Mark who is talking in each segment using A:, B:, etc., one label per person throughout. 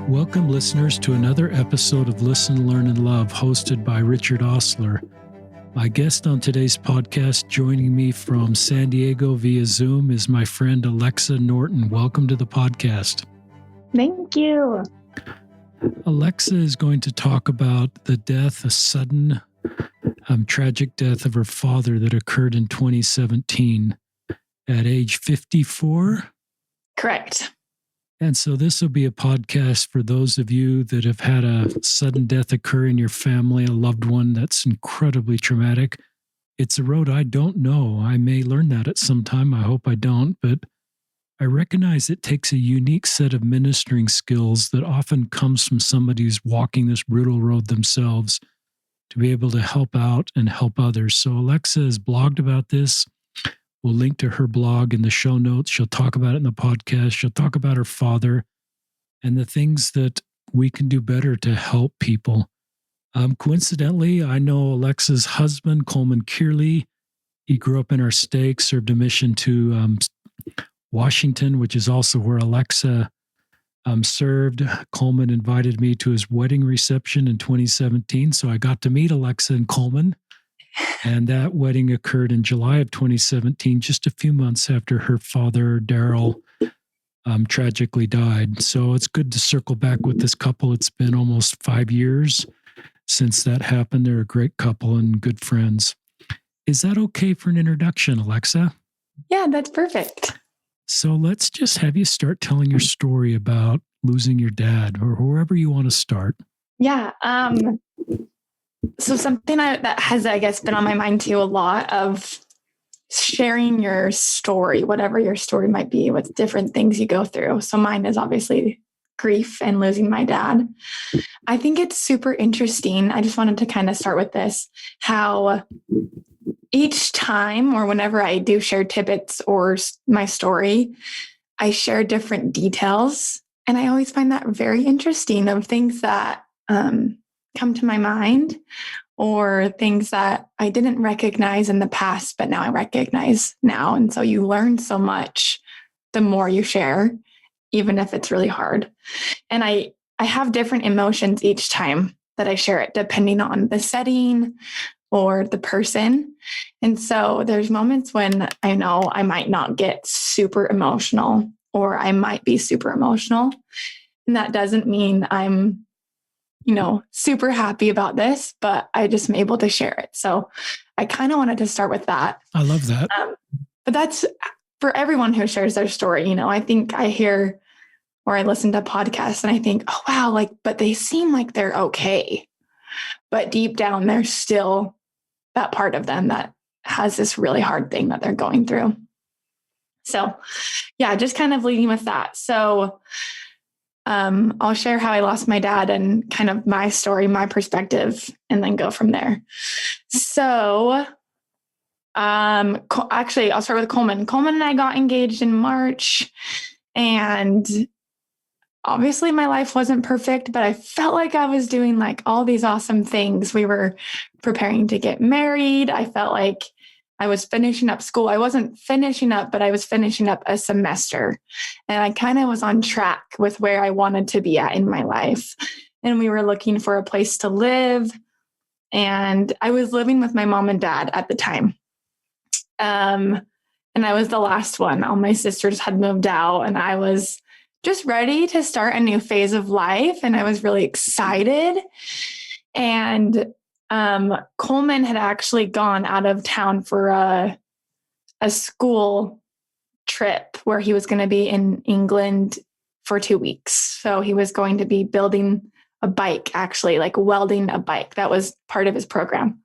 A: Welcome, listeners, to another episode of Listen, Learn, and Love, hosted by Richard Osler. My guest on today's podcast, joining me from San Diego via Zoom, is my friend Alexa Norton. Welcome to the podcast.
B: Thank you.
A: Alexa is going to talk about a sudden, tragic death of her father that occurred in 2017 at age 54.
B: Correct.
A: And so this will be a podcast for those of you that have had a sudden death occur in your family, a loved one that's incredibly traumatic. It's a road I don't know. I may learn that at some time. I hope I don't, but I recognize it takes a unique set of ministering skills that often comes from somebody who's walking this brutal road themselves to be able to help out and help others. So Alexa has blogged about this. We'll link to her blog in the show notes. She'll talk about it in the podcast. She'll talk about her father and the things that we can do better to help people. Coincidentally, I know Alexa's husband, Coleman Kearley. He grew up in our state, served a mission to Washington, which is also where Alexa served. Coleman invited me to his wedding reception in 2017, so I got to meet Alexa and Coleman. And that wedding occurred in July of 2017, just a few months after her father, Daryl, tragically died. So it's good to circle back with this couple. It's been almost 5 years since that happened. They're a great couple and good friends. Is that okay for an introduction, Alexa?
B: Yeah, that's perfect.
A: So let's just have you start telling your story about losing your dad, or wherever you want to start.
B: Yeah. So something that has, I guess, been on my mind too a lot, of sharing your story, whatever your story might be, with different things you go through. So mine is obviously grief and losing my dad. I think it's super interesting. I just wanted to kind of start with this, how each time or whenever I do share tidbits or my story, I share different details. And I always find that very interesting, of things that come to my mind, or things that I didn't recognize in the past, but now I recognize now. And so you learn so much the more you share, even if it's really hard. And I have different emotions each time that I share it, depending on the setting or the person. And so there's moments when I know I might not get super emotional, or I might be super emotional. And that doesn't mean I'm super happy about this, but I just am able to share it. So I kind of wanted to start with that.
A: I love that.
B: But that's for everyone who shares their story. I think I hear or I listen to podcasts and I think, oh, wow, but they seem like they're okay. But deep down, there's still that part of them that has this really hard thing that they're going through. So yeah, just kind of leading with that. So I'll share how I lost my dad and kind of my story, my perspective, and then go from there. So, actually, I'll start with Coleman. Coleman and I got engaged in March, and obviously my life wasn't perfect, but I felt like I was doing all these awesome things. We were preparing to get married. I felt like I was finishing up school. I wasn't finishing up, but I was finishing up a semester. And I kind of was on track with where I wanted to be at in my life. And we were looking for a place to live. And I was living with my mom and dad at the time. And I was the last one. All my sisters had moved out, and I was just ready to start a new phase of life. And I was really excited. And Coleman had actually gone out of town for a school trip where he was going to be in England for 2 weeks. So he was going to be building a bike, actually, welding a bike. That was part of his program.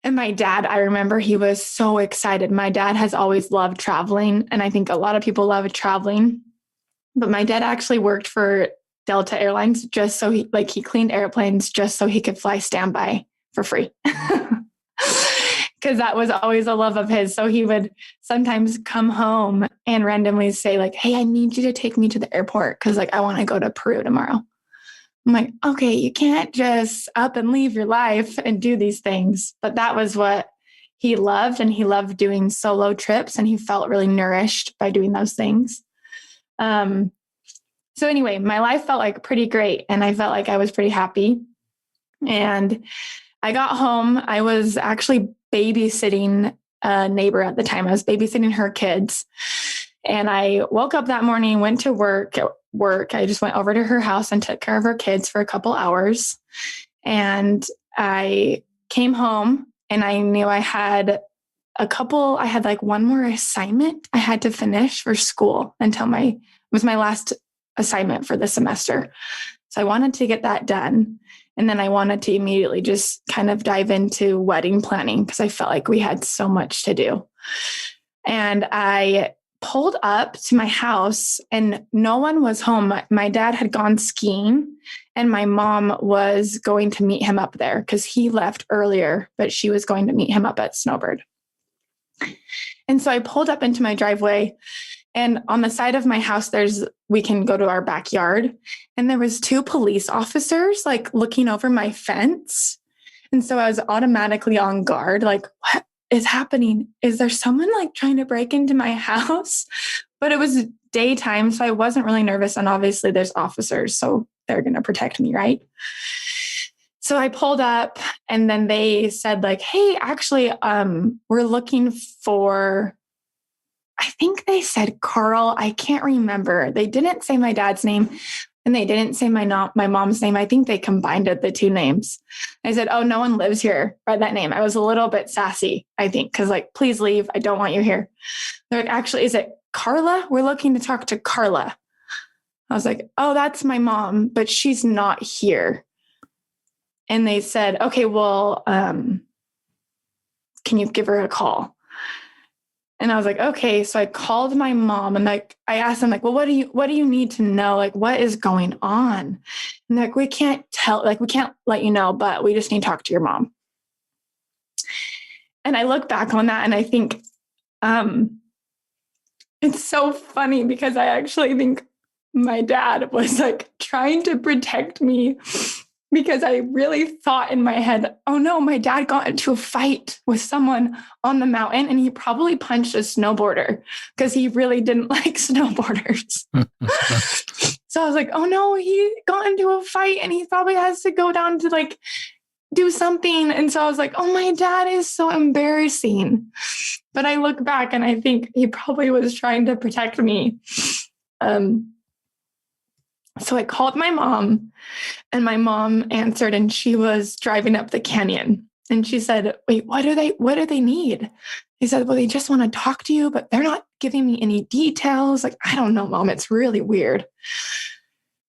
B: And my dad, I remember he was so excited. My dad has always loved traveling, and I think a lot of people love traveling. But my dad actually worked for Delta Airlines just so he cleaned airplanes just so he could fly standby for free. Because that was always a love of his. So he would sometimes come home and randomly say hey, I need you to take me to the airport because I want to go to Peru tomorrow. I'm like, okay, you can't just up and leave your life and do these things. But that was what he loved, and he loved doing solo trips, and he felt really nourished by doing those things. So So anyway, my life felt like pretty great. And I felt like I was pretty happy. And I got home. I was actually babysitting a neighbor at the time. I was babysitting her kids. And I woke up that morning, went to work. I just went over to her house and took care of her kids for a couple hours. And I came home and I knew I had like one more assignment I had to finish for school until it was my last assignment for the semester. So I wanted to get that done. And then I wanted to immediately just kind of dive into wedding planning because I felt like we had so much to do. And I pulled up to my house and no one was home. My dad had gone skiing and my mom was going to meet him up there because he left earlier, but she was going to meet him up at Snowbird. And so I pulled up into my driveway, and on the side of my house, we can go to our backyard. And there was 2 police officers like looking over my fence. And so I was automatically on guard, like, what is happening? Is there someone like trying to break into my house? But it was daytime, so I wasn't really nervous. And obviously there's officers, so they're going to protect me, right? So I pulled up and then they said like, hey, actually, we're looking for, I think they said Carl. I can't remember. They didn't say my dad's name and they didn't say my mom's name. I think they combined the 2 names. I said, oh, no one lives here by that name. I was a little bit sassy, I think, because like, please leave. I don't want you here. They're like, actually, is it Carla? We're looking to talk to Carla. I was like, oh, that's my mom, but she's not here. And they said, okay, well, can you give her a call? And I was like, okay. So I called my mom and like, I asked them like, well, what do you need to know? Like, what is going on? And like, we can't let you know, but we just need to talk to your mom. And I look back on that and I think, it's so funny because I actually think my dad was like trying to protect me because I really thought in my head, oh no, my dad got into a fight with someone on the mountain and he probably punched a snowboarder because he really didn't like snowboarders. So I was like, oh no, he got into a fight and he probably has to go down to like do something. And so I was like, oh, my dad is so embarrassing. But I look back and I think he probably was trying to protect me. So I called my mom and my mom answered and she was driving up the canyon. And she said, wait, what do they need? He said, well, they just want to talk to you, but they're not giving me any details. Like, I don't know, Mom, it's really weird.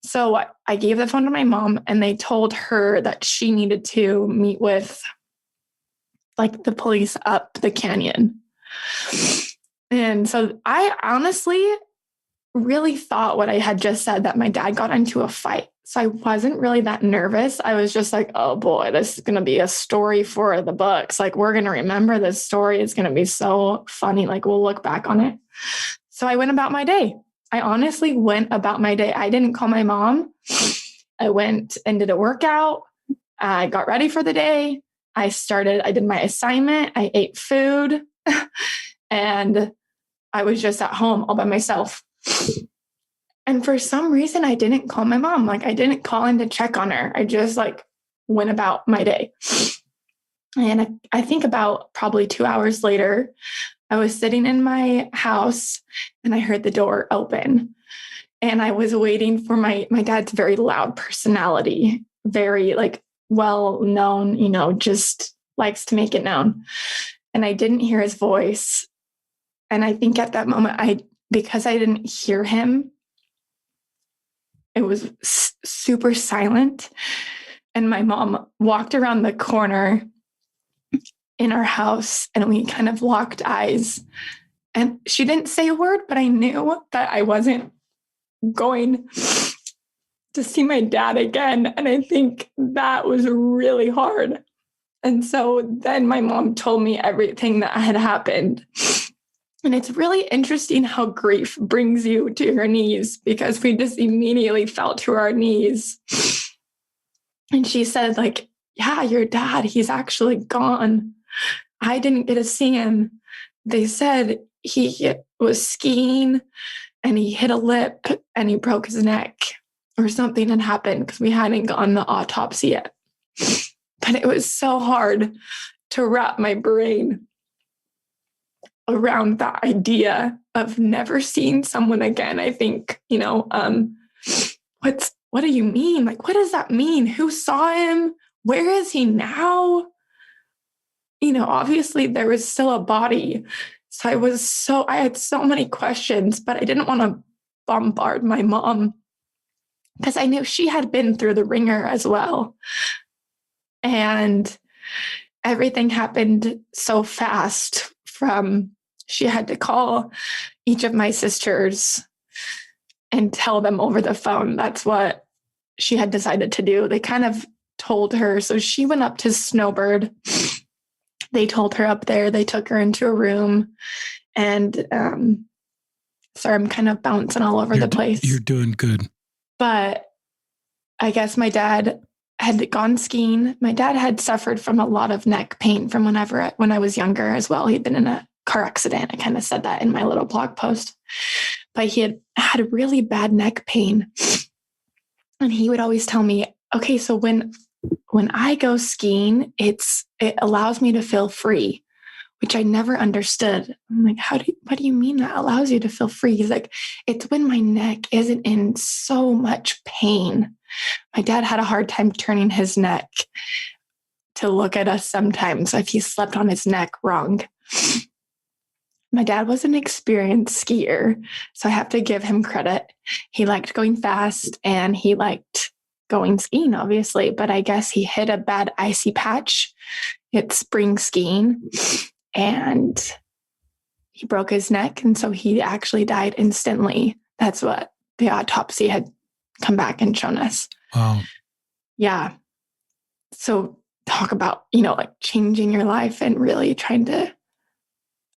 B: So I gave the phone to my mom and they told her that she needed to meet with like the police up the canyon. And so I honestly really thought what I had just said, that my dad got into a fight. So I wasn't really that nervous. I was just like, oh boy, this is going to be a story for the books. Like, we're going to remember this story. It's going to be so funny. Like, we'll look back on it. So I went about my day. I honestly went about my day. I didn't call my mom. I went and did a workout. I got ready for the day. I did my assignment. I ate food and I was just at home all by myself. And for some reason, I didn't call my mom. Like, I didn't call in to check on her. I just like went about my day. And I think about probably 2 hours later, I was sitting in my house and I heard the door open. And I was waiting for my dad's very loud personality, very like well known, just likes to make it known. And I didn't hear his voice. And I think at that moment, because I didn't hear him, it was super silent. And my mom walked around the corner in our house and we kind of locked eyes. And she didn't say a word, but I knew that I wasn't going to see my dad again. And I think that was really hard. And so then my mom told me everything that had happened. And it's really interesting how grief brings you to your knees, because we just immediately fell to our knees. And she said, like, yeah, your dad, he's actually gone. I didn't get to see him. They said he was skiing and he hit a lip and he broke his neck, or something had happened because we hadn't gotten the autopsy yet. But it was so hard to wrap my brain around that idea of never seeing someone again. I think, what do you mean? Like, what does that mean? Who saw him? Where is he now? Obviously there was still a body. So I had so many questions, but I didn't want to bombard my mom because I knew she had been through the ringer as well. And everything happened so fast. She had to call each of my sisters and tell them over the phone. That's what she had decided to do. They kind of told her. So she went up to Snowbird. They told her up there. They took her into a room. And sorry, I'm kind of bouncing all over the place.
A: You're doing good.
B: But I guess my dad had gone skiing. My dad had suffered from a lot of neck pain from when I was younger as well. He'd been in a car accident. I kind of said that in my little blog post. But he had really bad neck pain. And he would always tell me, okay, so when I go skiing, it allows me to feel free, which I never understood. I'm like, what do you mean that allows you to feel free? He's like, it's when my neck isn't in so much pain. My dad had a hard time turning his neck to look at us sometimes if he slept on his neck wrong. My dad was an experienced skier, so I have to give him credit. He liked going fast and he liked going skiing, obviously, but I guess he hit a bad icy patch. It's spring skiing and he broke his neck. And so he actually died instantly. That's what the autopsy had come back and shown us.
A: Wow.
B: Yeah. So talk about, like changing your life and really trying to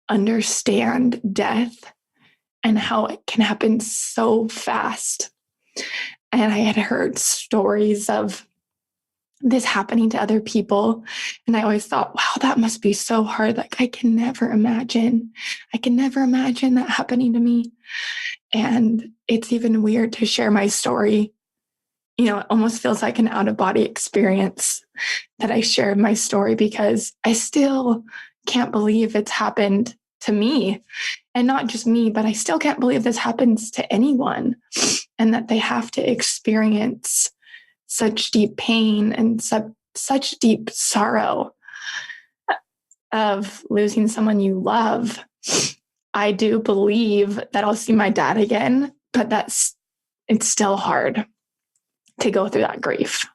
B: understand death and how it can happen so fast. And I had heard stories of this happening to other people. And I always thought, wow, that must be so hard. Like I can never imagine that happening to me. And it's even weird to share my story. It almost feels like an out-of-body experience that I share my story because I still can't believe it's happened to me. And not just me, but I still can't believe this happens to anyone and that they have to experience such deep pain and such deep sorrow of losing someone you love. I do believe that I'll see my dad again, but it's still hard to go through that grief.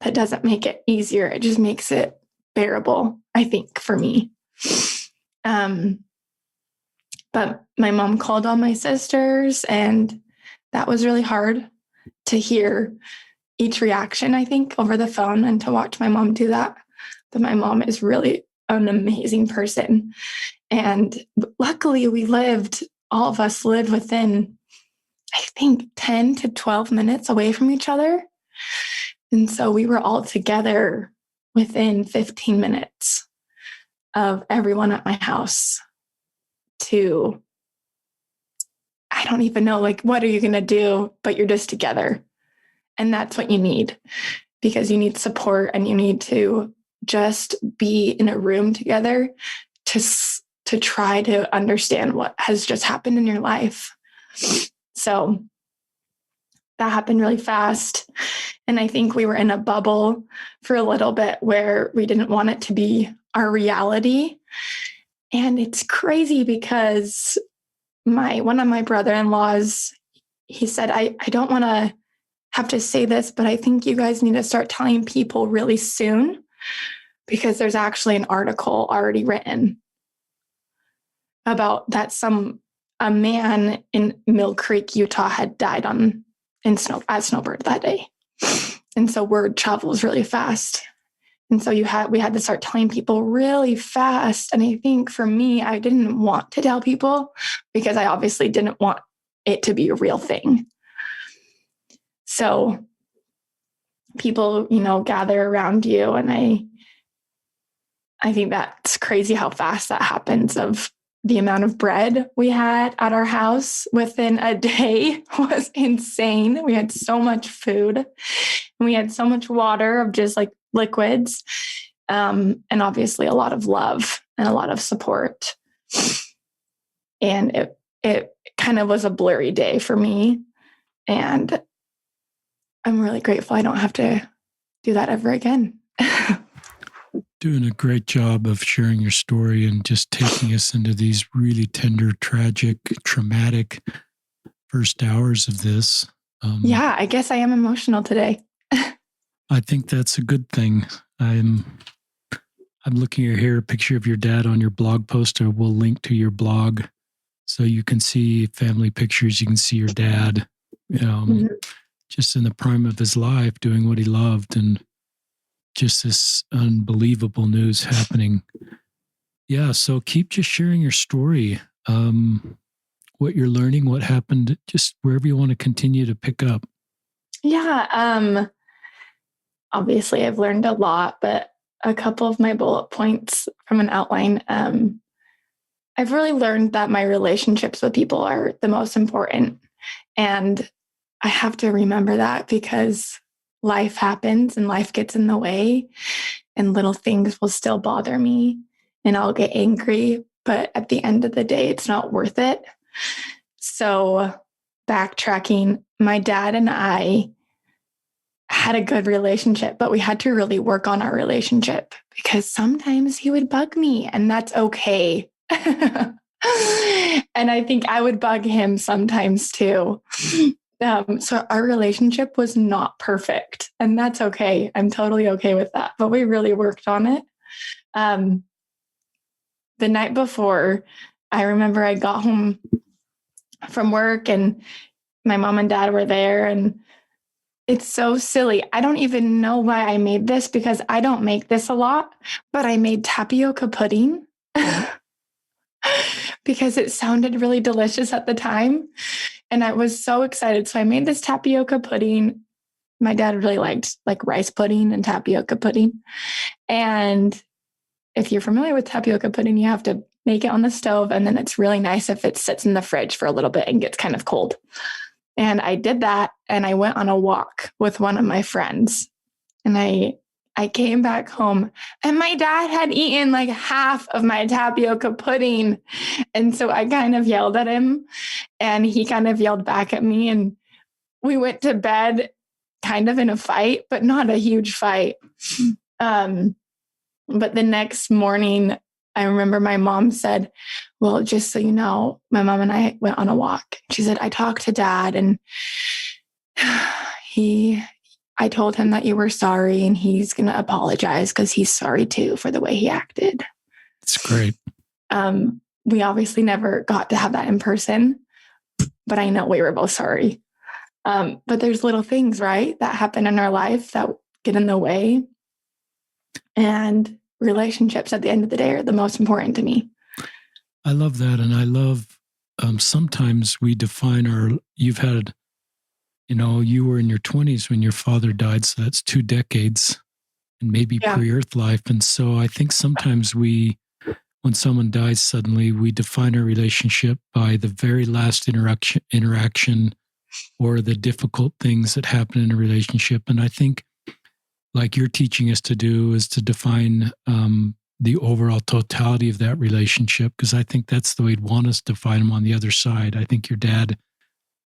B: That doesn't make it easier. It just makes it bearable, I think, for me. But my mom called all my sisters, and that was really hard to hear each reaction, I think, over the phone and to watch my mom do that. But my mom is really an amazing person. And luckily all of us lived within, I think, 10 to 12 minutes away from each other. And so we were all together within 15 minutes of everyone at my house I don't even know, like, what are you going to do? But you're just together. And that's what you need, because you need support and you need to just be in a room together to try to understand what has just happened in your life. So that happened really fast. And I think we were in a bubble for a little bit where we didn't want it to be our reality. And it's crazy because one of my brother-in-laws, he said, I don't want to have to say this, but I think you guys need to start telling people really soon, because there's actually an article already written about that a man in Mill Creek, Utah had died at Snowbird that day. And so word travels really fast. And so we had to start telling people really fast. And I think for me, I didn't want to tell people because I obviously didn't want it to be a real thing. So people, gather around you. And I think that's crazy how fast that happens, of the amount of bread we had at our house within a day was insane. We had so much food and we had so much water of just like liquids. And obviously a lot of love and a lot of support. And it kind of was a blurry day for me. And I'm really grateful I don't have to do that ever again.
A: Doing a great job of sharing your story and just taking us into these really tender, tragic, traumatic first hours of this.
B: Yeah, I guess I am emotional today.
A: I think that's a good thing. I'm looking here, a picture of your dad on your blog post. We'll link to your blog so you can see family pictures. You can see your dad, just in the prime of his life, doing what he loved, and just this unbelievable news happening. Yeah, so keep just sharing your story, what you're learning, what happened, just wherever you want to continue to pick up.
B: Yeah, obviously I've learned a lot, but a couple of my bullet points from an outline. I've really learned that my relationships with people are the most important. And I have to remember that because life happens and life gets in the way and little things will still bother me and I'll get angry. But at the end of the day, it's not worth it. So backtracking, my dad and I had a good relationship, but we had to really work on our relationship because sometimes he would bug me and that's okay. And I think I would bug him sometimes too. So our relationship was not perfect and that's okay. I'm totally okay with that, but we really worked on it. The night before, I remember I got home from work and my mom and dad were there, and it's so silly. I don't even know why I made this because I don't make this a lot, but I made tapioca pudding because it sounded really delicious at the time. And I was so excited. So I made this tapioca pudding. My dad really liked like rice pudding and tapioca pudding. And if you're familiar with tapioca pudding, you have to make it on the stove. And then it's really nice if it sits in the fridge for a little bit and gets kind of cold. And I did that. And I went on a walk with one of my friends. And I came back home and my dad had eaten like half of my tapioca pudding. And so I kind of yelled at him and he kind of yelled back at me. And we went to bed kind of in a fight, but not a huge fight. But the next morning, I remember my mom said, well, just so you know, my mom and I went on a walk. She said, I talked to dad and I told him that you were sorry and he's going to apologize because he's sorry too for the way he acted.
A: It's great.
B: We obviously never got to have that in person, but I know we were both sorry. But there's little things, right, that happen in our life that get in the way. And relationships at the end of the day are the most important to me.
A: I love that. And I love sometimes we define you've had, you were in your 20s when your father died. So that's 2 decades and maybe pre-earth life. And so I think sometimes when someone dies suddenly, we define our relationship by the very last interaction or the difficult things that happen in a relationship. And I think like you're teaching us to do is to define the overall totality of that relationship, because I think that's the way I'd want us to define them on the other side. I think your dad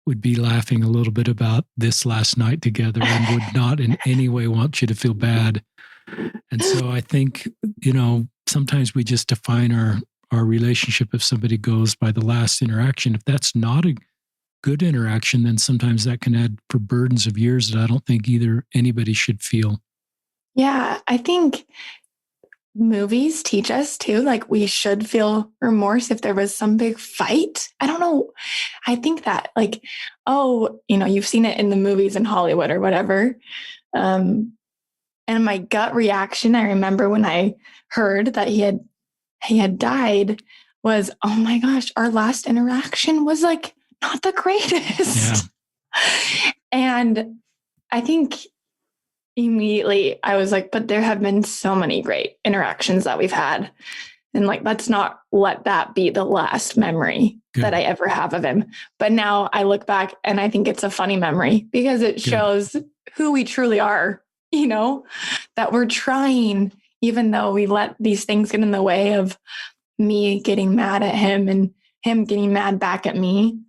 A: would be laughing a little bit about this last night together and would not in any way want you to feel bad. And so I think, sometimes we just define our relationship if somebody goes by the last interaction. If that's not a good interaction, then sometimes that can add for burdens of years that I don't think anybody should feel.
B: Yeah, I think movies teach us too, like we should feel remorse if there was some big fight. I don't know. I think that like, you've seen it in the movies in Hollywood or whatever. And my gut reaction, I remember when I heard that he had died was, oh my gosh, our last interaction was like not the greatest. Yeah. And I think immediately I was like, but there have been so many great interactions that we've had. And like, let's not let that be the last memory that I ever have of him. But now I look back and I think it's a funny memory because it shows who we truly are, that we're trying, even though we let these things get in the way of me getting mad at him and him getting mad back at me.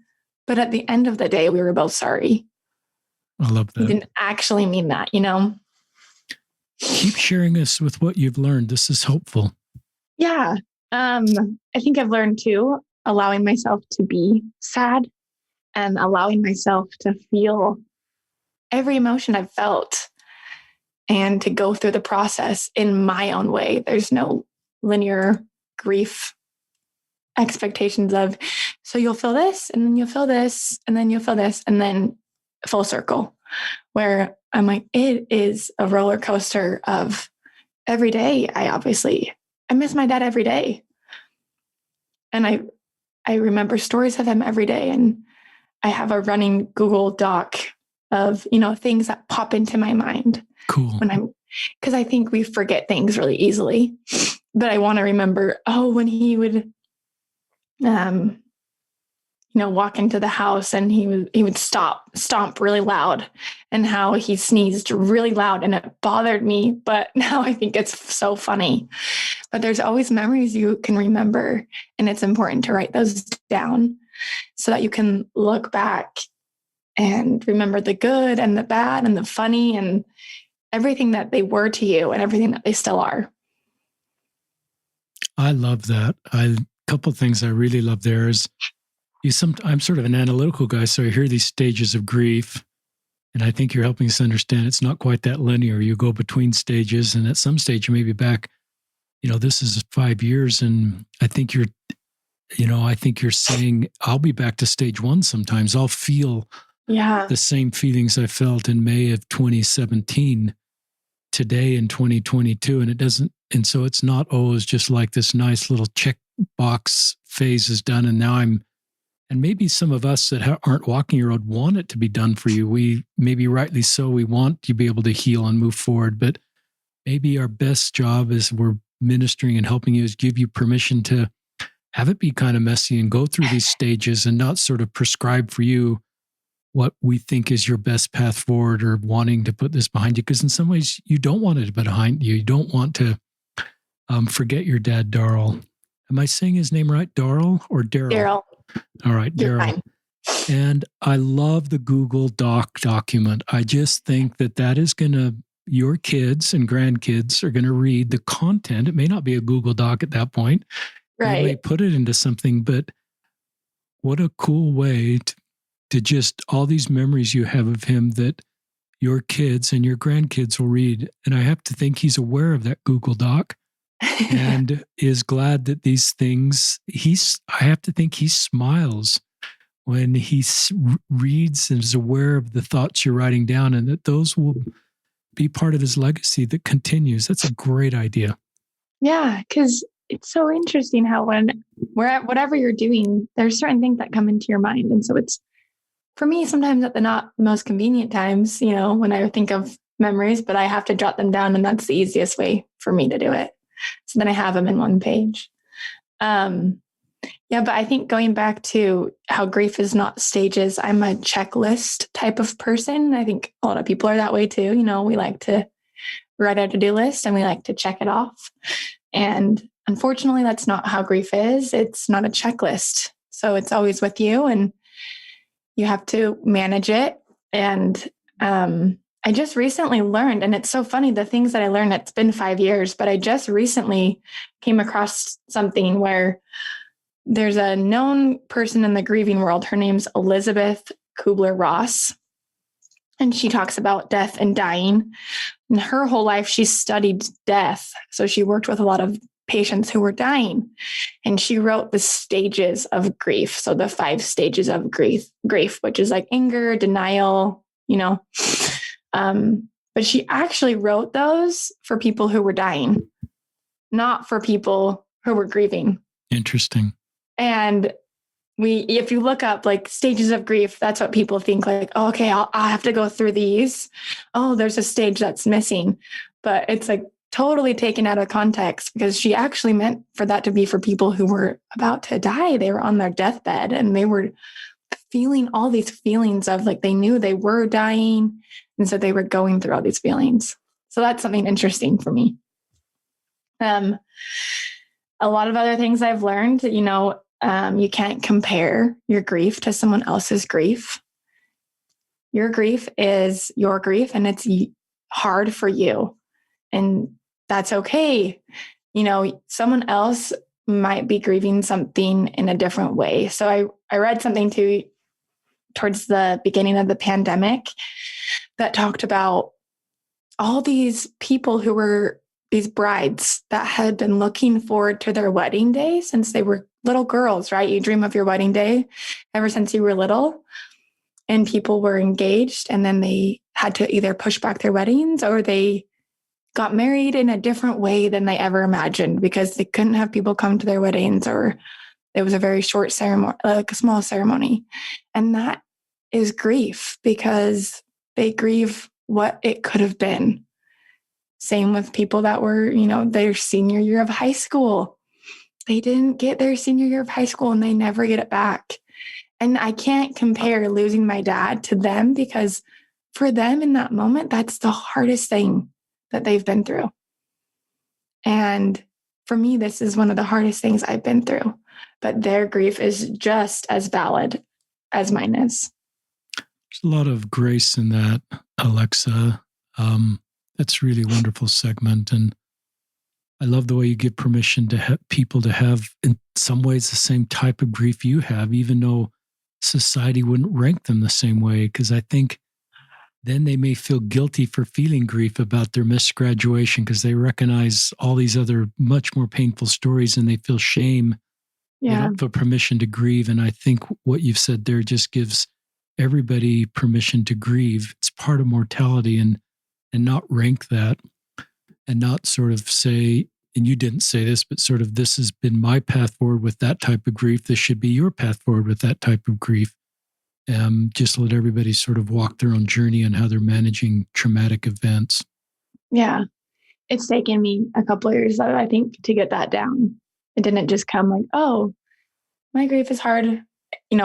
B: But at the end of the day, we were both sorry.
A: I love that.
B: He didn't actually mean that,
A: Keep sharing us with what you've learned. This is hopeful.
B: Yeah. I think I've learned too, allowing myself to be sad and allowing myself to feel every emotion I've felt and to go through the process in my own way. There's no linear grief expectations of, so you'll feel this and then you'll feel this and then you'll feel this and then full circle, where I'm like, it is a roller coaster of every day. I miss my dad every day. And I remember stories of him every day. And I have a running Google Doc of, things that pop into my mind.
A: Cool.
B: Because I think we forget things really easily. But I want to remember, when he would, walk into the house and he would stomp really loud, and how he sneezed really loud and it bothered me. But now I think it's so funny. But there's always memories you can remember, and it's important to write those down so that you can look back and remember the good and the bad and the funny and everything that they were to you and everything that they still are.
A: I love that. A couple of things I really love there is I'm sort of an analytical guy, so I hear these stages of grief, and I think you're helping us understand it's not quite that linear. You go between stages, and at some stage you may be back. This is 5 years, and I think you're saying I'll be back to stage one sometimes. I'll feel the same feelings I felt in May of 2017 today in 2022, and it doesn't. And so it's not always just like this nice little checkbox phase is done, and now and maybe some of us that aren't walking your road want it to be done for you. We maybe rightly so. We want to be able to heal and move forward, but maybe our best job as we're ministering and helping you is give you permission to have it be kind of messy and go through these stages and not sort of prescribe for you what we think is your best path forward or wanting to put this behind you. Because in some ways you don't want it behind you. You don't want to forget your dad, Daryl. Am I saying his name right? Daryl or Daryl?
B: Daryl.
A: All right, Daryl. And I love the Google Doc document. I just think that is going to, your kids and grandkids are going to read the content. It may not be a Google Doc at that point.
B: Right.
A: You may put it into something, but what a cool way to just all these memories you have of him that your kids and your grandkids will read. And I have to think he's aware of that Google Doc. And is glad that these things, I have to think he smiles when he reads and is aware of the thoughts you're writing down, and that those will be part of his legacy that continues. That's a great idea.
B: Yeah, because it's so interesting how whatever you're doing, there's certain things that come into your mind. And so it's, for me, sometimes at the not the most convenient times, when I think of memories, but I have to jot them down, and that's the easiest way for me to do it. So then I have them in one page. But I think going back to how grief is not stages, I'm a checklist type of person. I think a lot of people are that way too. We like to write a to-do list and we like to check it off. And unfortunately, that's not how grief is. It's not a checklist. So it's always with you and you have to manage it. And I just recently learned, and it's so funny, the things that I learned, it's been 5 years, but I just recently came across something where there's a known person in the grieving world. Her name's Elizabeth Kubler-Ross, and she talks about death and dying. And her whole life, she studied death. So she worked with a lot of patients who were dying, and she wrote the stages of grief. So the 5 stages of grief, which is like anger, denial, but she actually wrote those for people who were dying, not for people who were grieving.
A: Interesting.
B: And if you look up like stages of grief, that's what people think like, oh, okay, I'll have to go through these. Oh, there's a stage that's missing, but it's like totally taken out of context because she actually meant for that to be for people who were about to die. They were on their deathbed and they were feeling all these feelings of like they knew they were dying. And so they were going through all these feelings. So that's something interesting for me. A lot of other things I've learned, you can't compare your grief to someone else's grief. Your grief is your grief and it's hard for you. And that's okay. Someone else might be grieving something in a different way. So I read something too towards the beginning of the pandemic that talked about all these people who were these brides that had been looking forward to their wedding day since they were little girls, right? You dream of your wedding day ever since you were little. And people were engaged and then they had to either push back their weddings or they got married in a different way than they ever imagined because they couldn't have people come to their weddings or it was a very short ceremony, like a small ceremony. And that is grief because they grieve what it could have been. Same with people that were, their senior year of high school. They didn't get their senior year of high school and they never get it back. And I can't compare losing my dad to them because for them in that moment, that's the hardest thing that they've been through. And for me, this is one of the hardest things I've been through, but their grief is just as valid as mine is.
A: There's a lot of grace in that, Alexa. That's really a wonderful segment. And I love the way you give permission to people to have, in some ways, the same type of grief you have, even though society wouldn't rank them the same way. Because I think then they may feel guilty for feeling grief about their missed graduation because they recognize all these other much more painful stories and they feel shame.
B: Yeah.
A: They don't feel permission to grieve. And I think what you've said there just gives everybody permission to grieve. It's part of mortality and not rank that and not sort of say, and you didn't say this, but sort of this has been my path forward with that type of grief. This should be your path forward with that type of grief. Just let everybody sort of walk their own journey and how they're managing traumatic events.
B: Yeah. It's taken me a couple of years, I think, to get that down. It didn't just come like, oh, my grief is hard.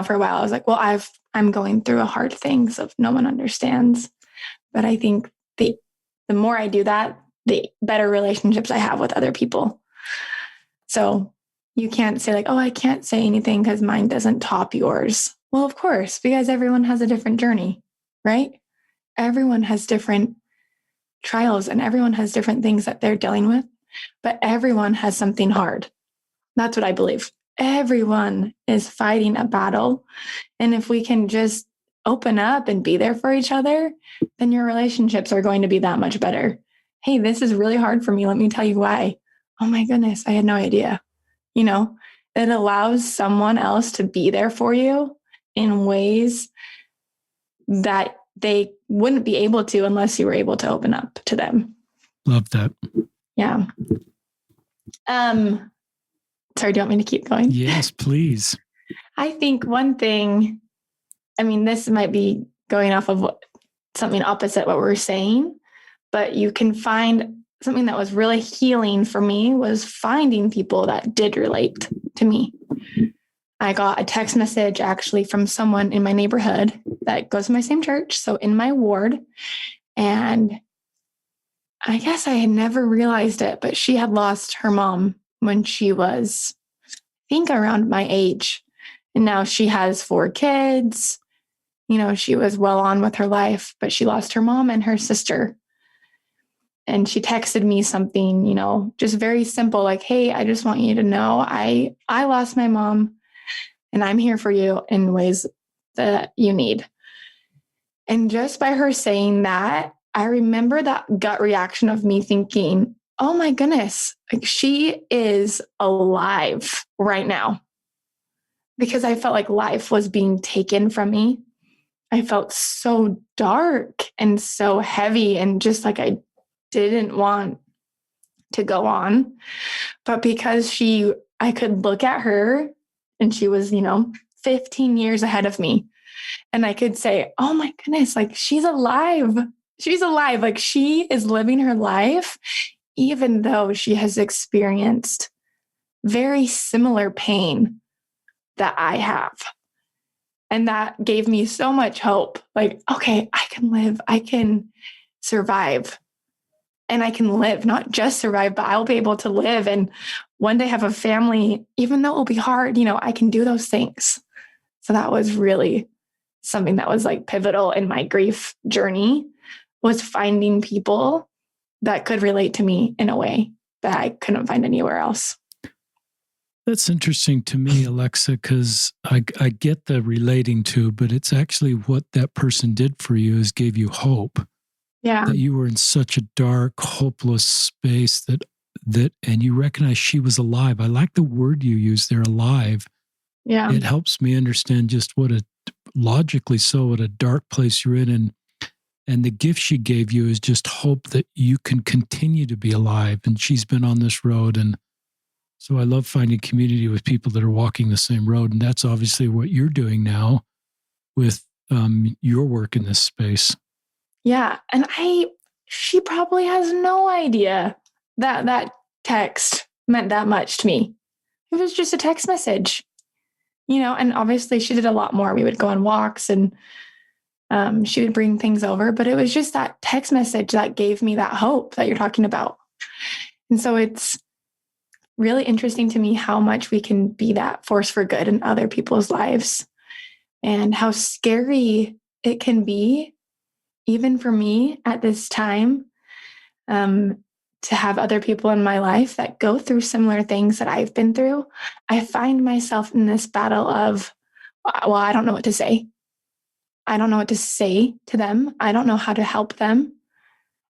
B: For a while, I was like, well, I'm going through a hard thing, so no one understands. But I think the more I do that, the better relationships I have with other people. So you can't say like, oh, I can't say anything because mine doesn't top yours. Well, of course, because everyone has a different journey, right? Everyone has different trials and everyone has different things that they're dealing with, but everyone has something hard. That's what I believe. Everyone is fighting a battle. And if we can just open up and be there for each other, then your relationships are going to be that much better. Hey, this is really hard for me. Let me tell you why. Oh my goodness, I had no idea. It allows someone else to be there for you in ways that they wouldn't be able to unless you were able to open up to them.
A: Love that.
B: Yeah. Sorry, do you want me to keep going?
A: Yes, please.
B: I think one thing, this might be going off of something opposite what we're saying, but you can find something that was really healing for me was finding people that did relate to me. I got a text message actually from someone in my neighborhood that goes to my same church, so in my ward. And I guess I had never realized it, but she had lost her mom when she was, I think, around my age. And now she has 4 kids. She was well on with her life, but she lost her mom and her sister. And she texted me something, just very simple, like, hey, I just want you to know I lost my mom and I'm here for you in ways that you need. And just by her saying that, I remember that gut reaction of me thinking, oh my goodness, like she is alive right now. Because I felt like life was being taken from me. I felt so dark and so heavy and just like I didn't want to go on. But because I could look at her and she was, 15 years ahead of me. And I could say, oh my goodness, like she's alive. She's alive. Like she is living her life even though she has experienced very similar pain that I have. And that gave me so much hope. Like, okay, I can live, I can survive, and I can live, not just survive, but I'll be able to live and one day have a family, even though it'll be hard, I can do those things. So that was really something that was like pivotal in my grief journey, was finding people that could relate to me in a way that I couldn't find anywhere else.
A: That's interesting to me, Alexa, because I get the relating to, but it's actually what that person did for you is gave you hope.
B: Yeah.
A: That you were in such a dark, hopeless space that and you recognize she was alive. I like the word you use there, alive.
B: Yeah.
A: It helps me understand just what a dark place you're in. And the gift she gave you is just hope that you can continue to be alive. And she's been on this road. And so I love finding community with people that are walking the same road. And that's obviously what you're doing now with your work in this space.
B: Yeah. And she probably has no idea that text meant that much to me. It was just a text message, and obviously she did a lot more. We would go on walks and she would bring things over, but it was just that text message that gave me that hope that you're talking about. And so it's really interesting to me how much we can be that force for good in other people's lives and how scary it can be, even for me at this time, to have other people in my life that go through similar things that I've been through. I find myself in this battle of, well, I don't know what to say. I don't know what to say to them. I don't know how to help them.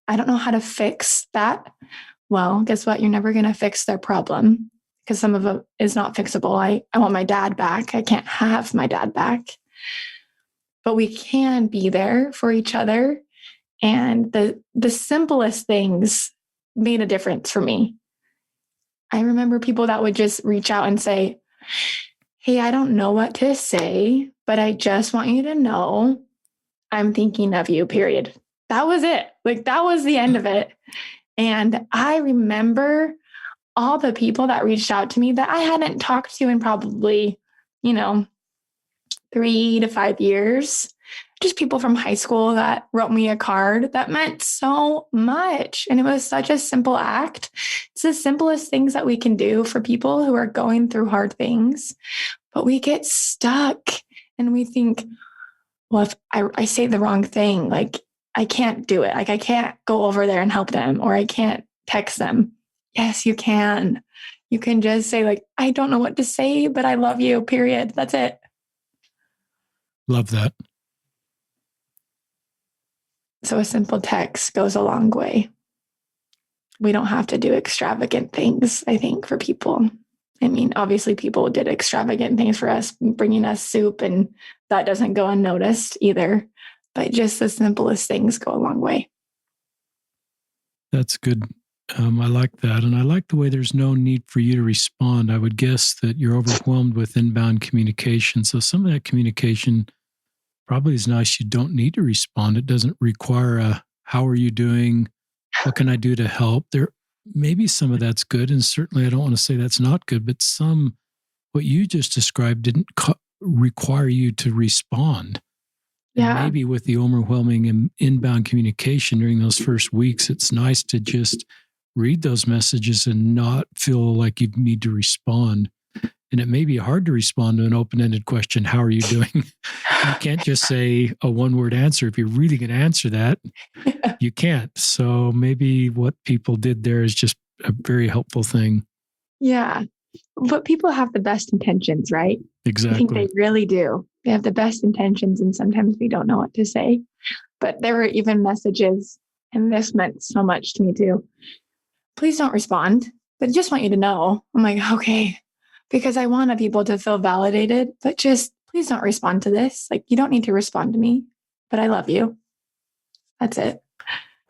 B: I don't know how to fix that. Well, guess what? You're never going to fix their problem because some of it is not fixable. I want my dad back. I can't have my dad back. But we can be there for each other. And the simplest things made a difference for me. I remember people that would just reach out and say, hey, I don't know what to say, but I just want you to know I'm thinking of you, period. That was it. Like, that was the end of it. And I remember all the people that reached out to me that I hadn't talked to in probably, 3 to 5 years. Just people from high school that wrote me a card that meant so much. And it was such a simple act. It's the simplest things that we can do for people who are going through hard things. But we get stuck and we think, well, if I say the wrong thing, like I can't do it. Like I can't go over there and help them, or I can't text them. Yes, you can. You can just say like, I don't know what to say, but I love you, period. That's it.
A: Love that.
B: So a simple text goes a long way. We don't have to do extravagant things, I think, for people. I mean, obviously people did extravagant things for us, bringing us soup, and that doesn't go unnoticed either. But just the simplest things go a long way.
A: That's good. I like that. And I like the way there's no need for you to respond. I would guess that you're overwhelmed with inbound communication. So some of that communication probably is nice. You don't need to respond. It doesn't require a, how are you doing? What can I do to help? There, maybe some of that's good. And certainly I don't want to say that's not good, but what you just described didn't require you to respond. Yeah. And maybe with the overwhelming inbound communication during those first weeks, it's nice to just read those messages and not feel like you need to respond. And it may be hard to respond to an open-ended question, how are you doing? You can't just say a one-word answer. If you're really going to answer that, you can't. So maybe what people did there is just a very helpful thing.
B: Yeah. But people have the best intentions, right?
A: Exactly.
B: I think they really do. They have the best intentions, and sometimes we don't know what to say. But there were even messages, and this meant so much to me too. Please don't respond, but I just want you to know. I'm like, okay, because I want people to feel validated, but just please don't respond to this. Like, you don't need to respond to me, but I love you. That's it.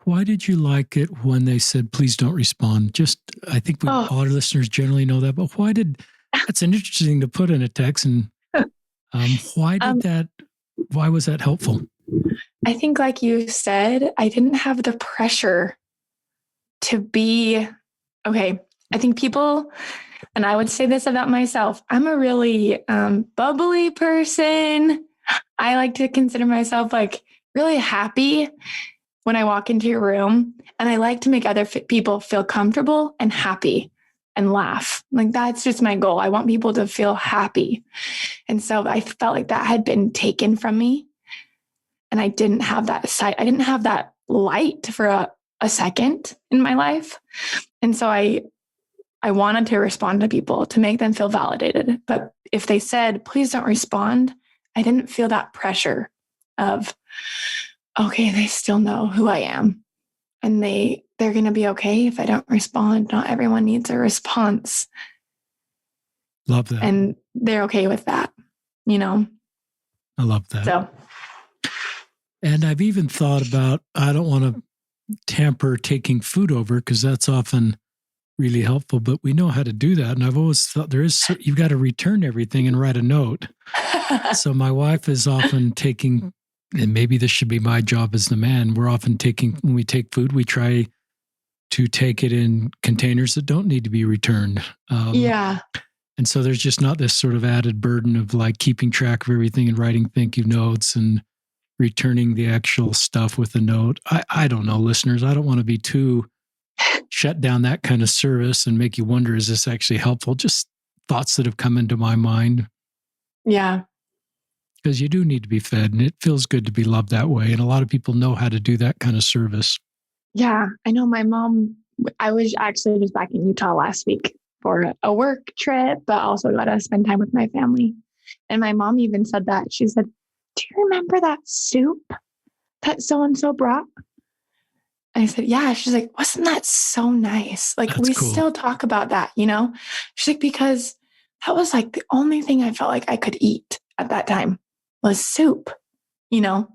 A: Why did you like it when they said, please don't respond? Just, I think all our listeners generally know that, but that's interesting to put in a text. And why was that helpful?
B: I think, like you said, I didn't have the pressure to be, okay, I think people, and I would say this about myself, I'm a really bubbly person. I like to consider myself like really happy when I walk into your room, and I like to make other people feel comfortable and happy and laugh. Like that's just my goal. I want people to feel happy. And so I felt like that had been taken from me, and I didn't have that sight. I didn't have that light for a second in my life. And so I wanted to respond to people to make them feel validated. But if they said, please don't respond, I didn't feel that pressure of, okay, they still know who I am. And they're going to be okay if I don't respond. Not everyone needs a response.
A: Love that.
B: And they're okay with that, you know?
A: I love that.
B: So.
A: And I've even thought about, I don't want to tamper taking food over because that's often really helpful, but we know how to do that. And I've always thought you've got to return everything and write a note. So my wife is often taking, and maybe this should be my job as the man, we're often taking, when we take food, we try to take it in containers that don't need to be returned.
B: Yeah.
A: And so there's just not this sort of added burden of like keeping track of everything and writing thank you notes and returning the actual stuff with a note. I don't know, listeners. I don't want to be too shut down that kind of service and make you wonder, is this actually helpful? Just thoughts that have come into my mind.
B: Yeah.
A: Because you do need to be fed, and it feels good to be loved that way. And a lot of people know how to do that kind of service.
B: Yeah. I know my mom, I was actually just back in Utah last week for a work trip, but also got to spend time with my family. And my mom even said that. She said, do you remember that soup that so-and-so brought? And I said, yeah. She's like, wasn't that so nice? Like,
A: That's
B: we
A: cool.
B: still talk about that, you know? She's like, because that was like the only thing I felt like I could eat at that time was soup, you know?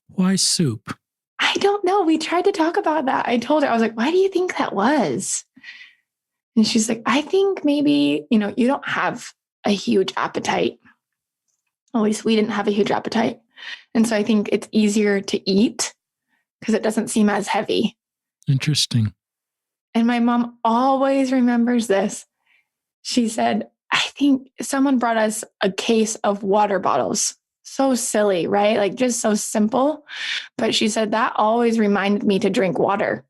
A: Why soup?
B: I don't know. We tried to talk about that. I told her, I was like, why do you think that was? And she's like, I think maybe, you know, you don't have a huge appetite. At least we didn't have a huge appetite. And so I think it's easier to eat because it doesn't seem as heavy.
A: Interesting.
B: And my mom always remembers this. She said, I think someone brought us a case of water bottles. So silly, right? Like just so simple. But she said that always reminded me to drink water.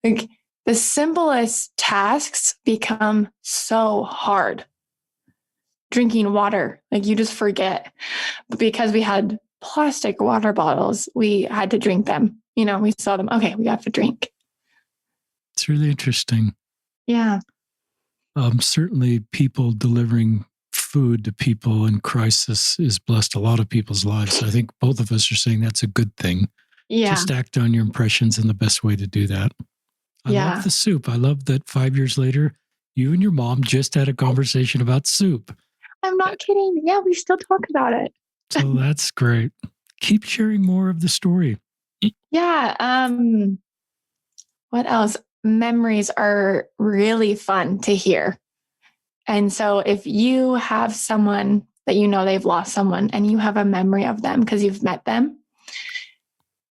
B: Like the simplest tasks become so hard. Drinking water, like you just forget. But because we had plastic water bottles, we had to drink them. You know, we saw them. Okay, we have to drink.
A: It's really interesting.
B: Yeah.
A: Certainly people delivering food to people in crisis is blessed a lot of people's lives. I think both of us are saying that's a good thing.
B: Yeah.
A: Just act on your impressions, and the best way to do that. I love the soup. I love that 5 years later, you and your mom just had a conversation about soup.
B: I'm not kidding. Yeah, we still talk about it.
A: So that's great. Keep sharing more of the story.
B: Yeah. What else? Memories are really fun to hear. And so if you have someone that you know they've lost someone and you have a memory of them because you've met them,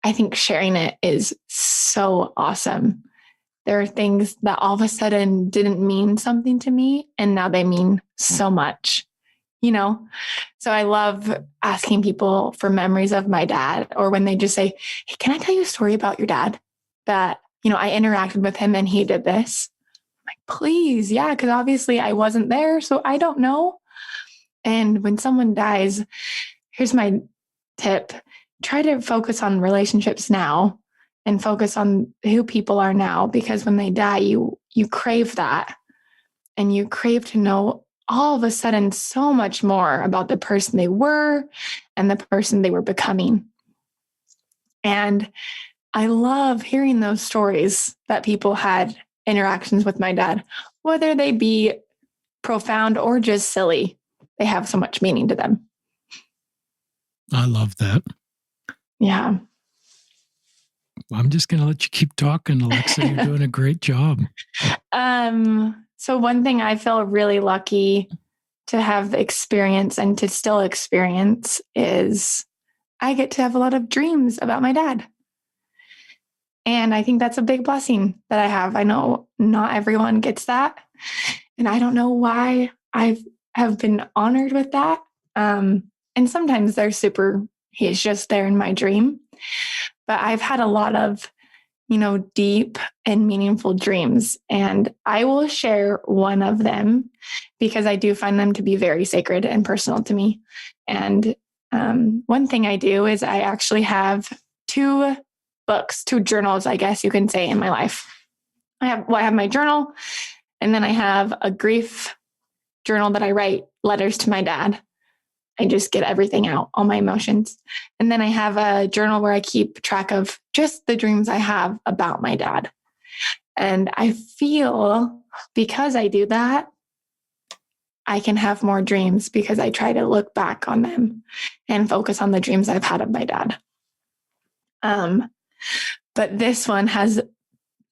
B: I think sharing it is so awesome. There are things that all of a sudden didn't mean something to me, and now they mean so much, you know? So I love asking people for memories of my dad, or when they just say, hey, can I tell you a story about your dad that, you know, I interacted with him and he did this? I'm like, please. Yeah. Cause obviously I wasn't there. So I don't know. And when someone dies, here's my tip. Try to focus on relationships now and focus on who people are now, because when they die, you crave that, and you crave to know all of a sudden so much more about the person they were and the person they were becoming. And I love hearing those stories that people had interactions with my dad, whether they be profound or just silly. They have so much meaning to them.
A: I love that.
B: Yeah.
A: I'm just going to let you keep talking, Alexa. You're doing a great job.
B: So one thing I feel really lucky to have experienced and to still experience is I get to have a lot of dreams about my dad. And I think that's a big blessing that I have. I know not everyone gets that. And I don't know why I have been honored with that. And sometimes he's just there in my dream. But I've had a lot of, deep and meaningful dreams. And I will share one of them because I do find them to be very sacred and personal to me. And one thing I do is I actually have two journals, I guess you can say, in my life. I have my journal, and then I have a grief journal that I write letters to my dad. I just get everything out, all my emotions. And then I have a journal where I keep track of just the dreams I have about my dad. And I feel because I do that, I can have more dreams because I try to look back on them and focus on the dreams I've had of my dad. But this one has,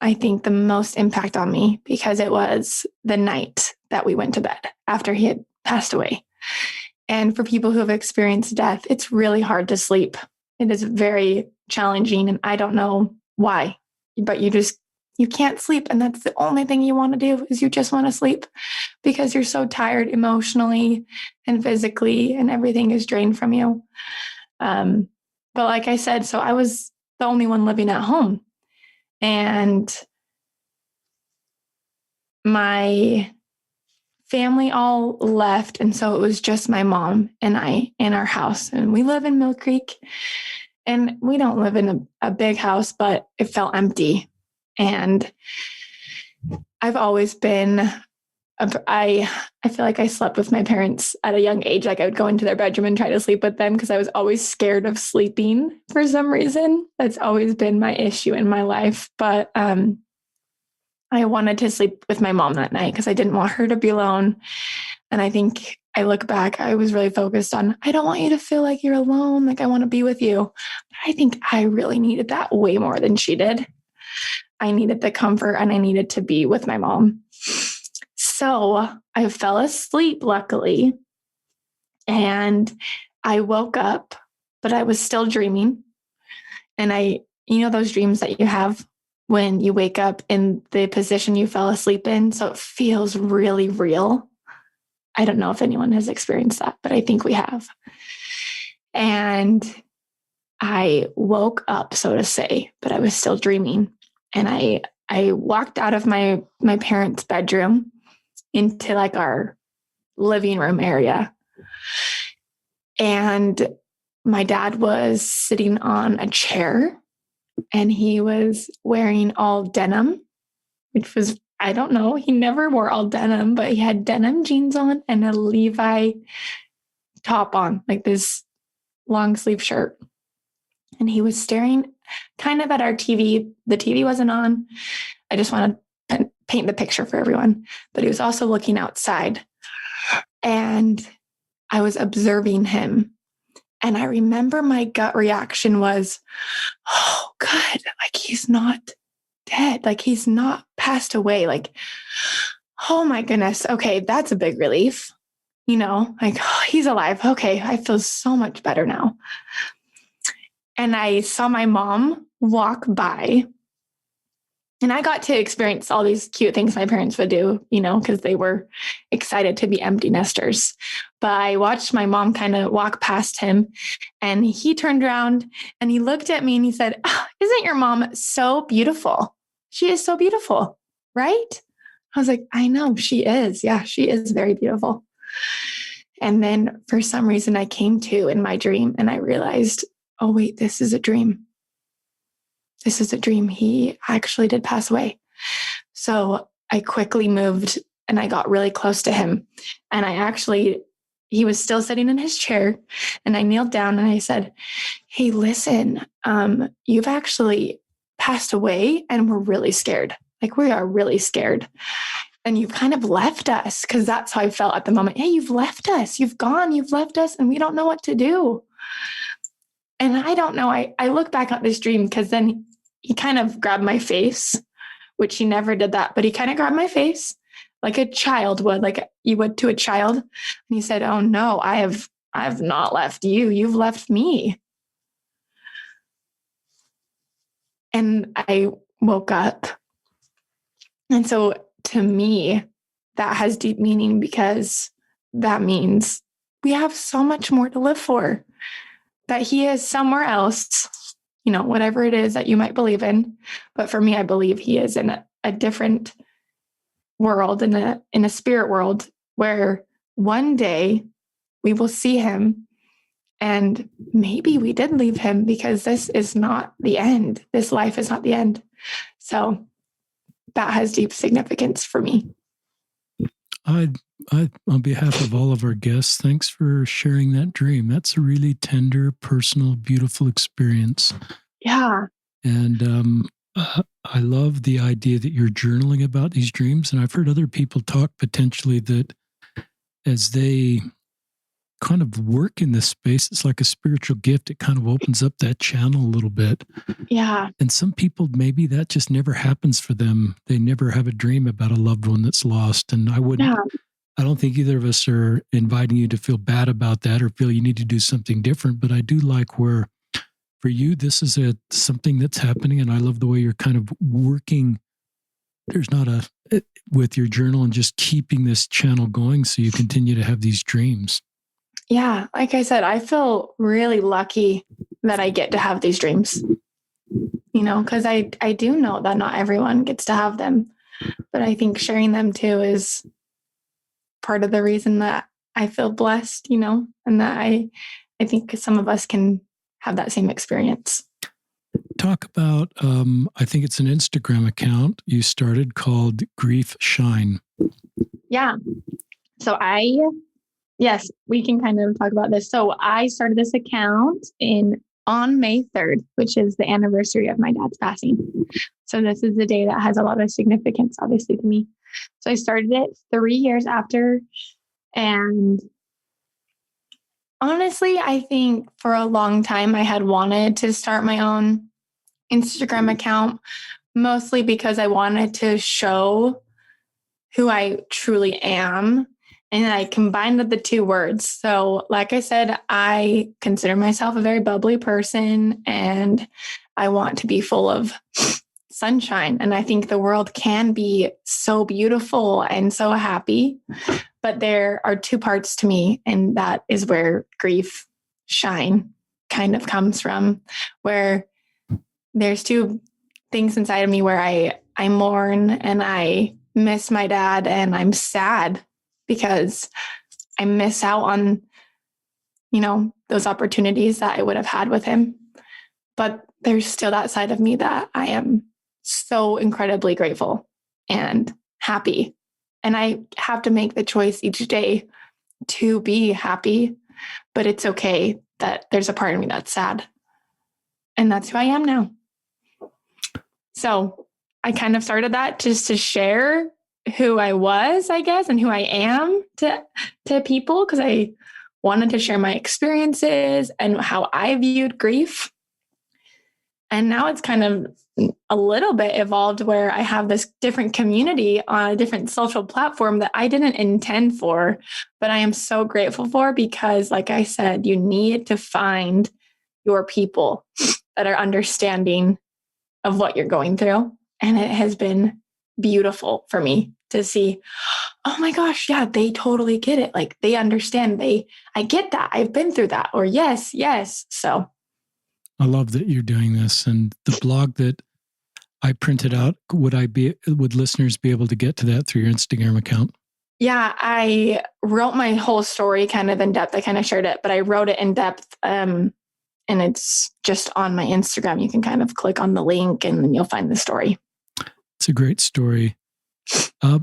B: I think, the most impact on me because it was the night that we went to bed after he had passed away. And for people who have experienced death, it's really hard to sleep. It is very challenging, and I don't know why, but you can't sleep. And that's the only thing you want to do is you just want to sleep because you're so tired emotionally and physically, and everything is drained from you. But like I said, so I was the only one living at home, and my family all left. And so it was just my mom and I in our house. And we live in Mill Creek, and we don't live in a big house, but it felt empty. And I've always been, I feel like I slept with my parents at a young age. Like I would go into their bedroom and try to sleep with them because I was always scared of sleeping for some reason. That's always been my issue in my life. But I wanted to sleep with my mom that night because I didn't want her to be alone. And I think I look back, I was really focused on, I don't want you to feel like you're alone. Like I want to be with you. But I think I really needed that way more than she did. I needed the comfort and I needed to be with my mom. So I fell asleep, luckily. And I woke up, but I was still dreaming. And those dreams that you have when you wake up in the position you fell asleep in. So it feels really real. I don't know if anyone has experienced that, but I think we have. And I woke up, so to say, but I was still dreaming. And I walked out of my parents' bedroom into like our living room area. And my dad was sitting on a chair, and he was wearing all denim, which was, I don't know, he never wore all denim, but he had denim jeans on and a Levi top on, like this long sleeve shirt. And he was staring kind of at our TV. The TV wasn't on. I just want to paint the picture for everyone. But he was also looking outside. And I was observing him. And I remember my gut reaction was, oh, good. Like he's not dead. Like he's not passed away. Like, oh my goodness. Okay, that's a big relief. Like, oh, he's alive. Okay, I feel so much better now. And I saw my mom walk by, and I got to experience all these cute things my parents would do, because they were excited to be empty nesters. But I watched my mom kind of walk past him, and he turned around and he looked at me and he said, oh, isn't your mom so beautiful? She is so beautiful, right? I was like, I know, she is. Yeah, she is very beautiful. And then for some reason I came to in my dream and I realized, oh, wait, this is a dream. This is a dream. He actually did pass away. So I quickly moved and I got really close to him. And he was still sitting in his chair, and I kneeled down and I said, hey, listen, you've actually passed away and we're really scared. Like we are really scared. And you've kind of left us, because that's how I felt at the moment. Hey, you've left us. You've gone. You've left us and we don't know what to do. And I don't know. I look back at this dream because then he kind of grabbed my face, which he never did that, but he kind of grabbed my face like a child would, like you would to a child. And he said, oh no, I have not left you. You've left me. And I woke up. And so to me, that has deep meaning because that means we have so much more to live for, that he is somewhere else, whatever it is that you might believe in. But for me, I believe he is in a different world, in a spirit world, where one day we will see him. And maybe we did leave him because this is not the end. This life is not the end. So that has deep significance for me.
A: I, on behalf of all of our guests, thanks for sharing that dream. That's a really tender, personal, beautiful experience.
B: Yeah.
A: And I love the idea that you're journaling about these dreams. And I've heard other people talk potentially that as they kind of work in this space, it's like a spiritual gift. It kind of opens up that channel a little bit.
B: Yeah.
A: And some people, maybe that just never happens for them. They never have a dream about a loved one that's lost. And I don't think either of us are inviting you to feel bad about that or feel you need to do something different. But I do like where for you, this is something that's happening. And I love the way you're kind of working. There's not with your journal and just keeping this channel going so you continue to have these dreams.
B: Yeah. Like I said, I feel really lucky that I get to have these dreams, because I do know that not everyone gets to have them, but I think sharing them too is part of the reason that I feel blessed, and that I think some of us can have that same experience.
A: Talk about, I think it's an Instagram account you started called Grief Shine.
B: Yeah. So yes, we can kind of talk about this. So I started this account on May 3rd, which is the anniversary of my dad's passing. So this is the day that has a lot of significance, obviously, to me. So I started it 3 years after. And honestly, I think for a long time, I had wanted to start my own Instagram account, mostly because I wanted to show who I truly am. And I combined the two words. So like I said, I consider myself a very bubbly person and I want to be full of sunshine. And I think the world can be so beautiful and so happy. But there are two parts to me. And that is where grief shine kind of comes from, where there's two things inside of me where I mourn and I miss my dad and I'm sad because I miss out on, those opportunities that I would have had with him. But there's still that side of me that I am so incredibly grateful and happy. And I have to make the choice each day to be happy, but it's okay that there's a part of me that's sad. And that's who I am now. So I kind of started that just to share who I was, I guess, and who I am to people, because I wanted to share my experiences and how I viewed grief. And now it's kind of a little bit evolved where I have this different community on a different social platform that I didn't intend for, but I am so grateful for, because like I said, you need to find your people that are understanding of what you're going through. And it has been beautiful for me to see, oh my gosh, yeah, they totally get it. Like they understand, I get that. I've been through that. Or yes. So
A: I love that you're doing this. And the blog that I printed out, would listeners be able to get to that through your Instagram account?
B: Yeah, I wrote my whole story kind of in depth. I kind of shared it, but I wrote it in depth. And it's just on my Instagram. You can kind of click on the link and then you'll find the story.
A: It's a great story. A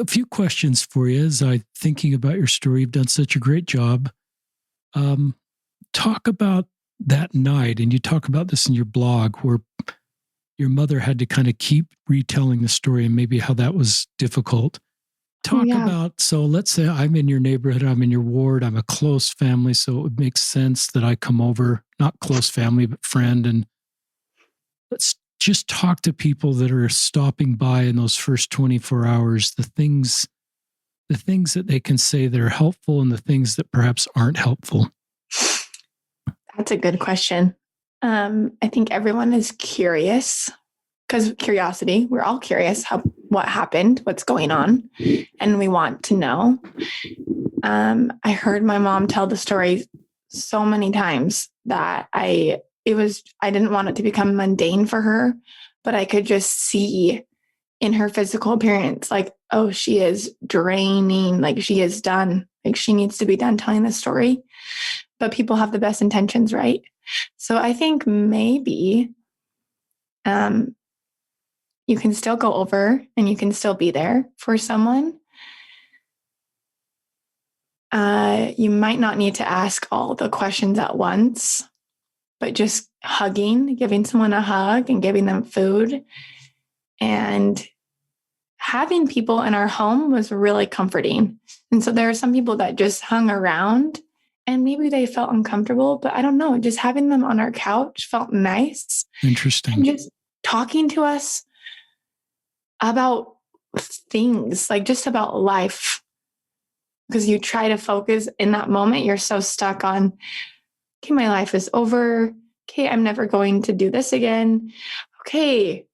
A: few questions for you as I'm thinking about your story. You've done such a great job. Talk about that night, and you talk about this in your blog, where your mother had to kind of keep retelling the story and maybe how that was difficult. Talk about, so let's say I'm in your neighborhood, I'm in your ward, I'm a close family, so it would make sense that I come over, not close family, but friend, and let's just talk to people that are stopping by in those first 24 hours, the things that they can say that are helpful and the things that perhaps aren't helpful.
B: That's a good question. I think everyone is curious because curiosity, we're all curious what happened, what's going on, and we want to know. I heard my mom tell the story so many times that I didn't want it to become mundane for her, but I could just see in her physical appearance, like, oh, she is draining, like she is done, like she needs to be done telling this story. But people have the best intentions, right? So I think maybe you can still go over and you can still be there for someone. You might not need to ask all the questions at once, but just hugging, giving someone a hug and giving them food. And having people in our home was really comforting. And so there are some people that just hung around and maybe they felt uncomfortable, but I don't know, just having them on our couch felt nice.
A: Interesting.
B: And just talking to us about things, like just about life. Because you try to focus in that moment, you're so stuck on, okay, my life is over. Okay, I'm never going to do this again. Okay.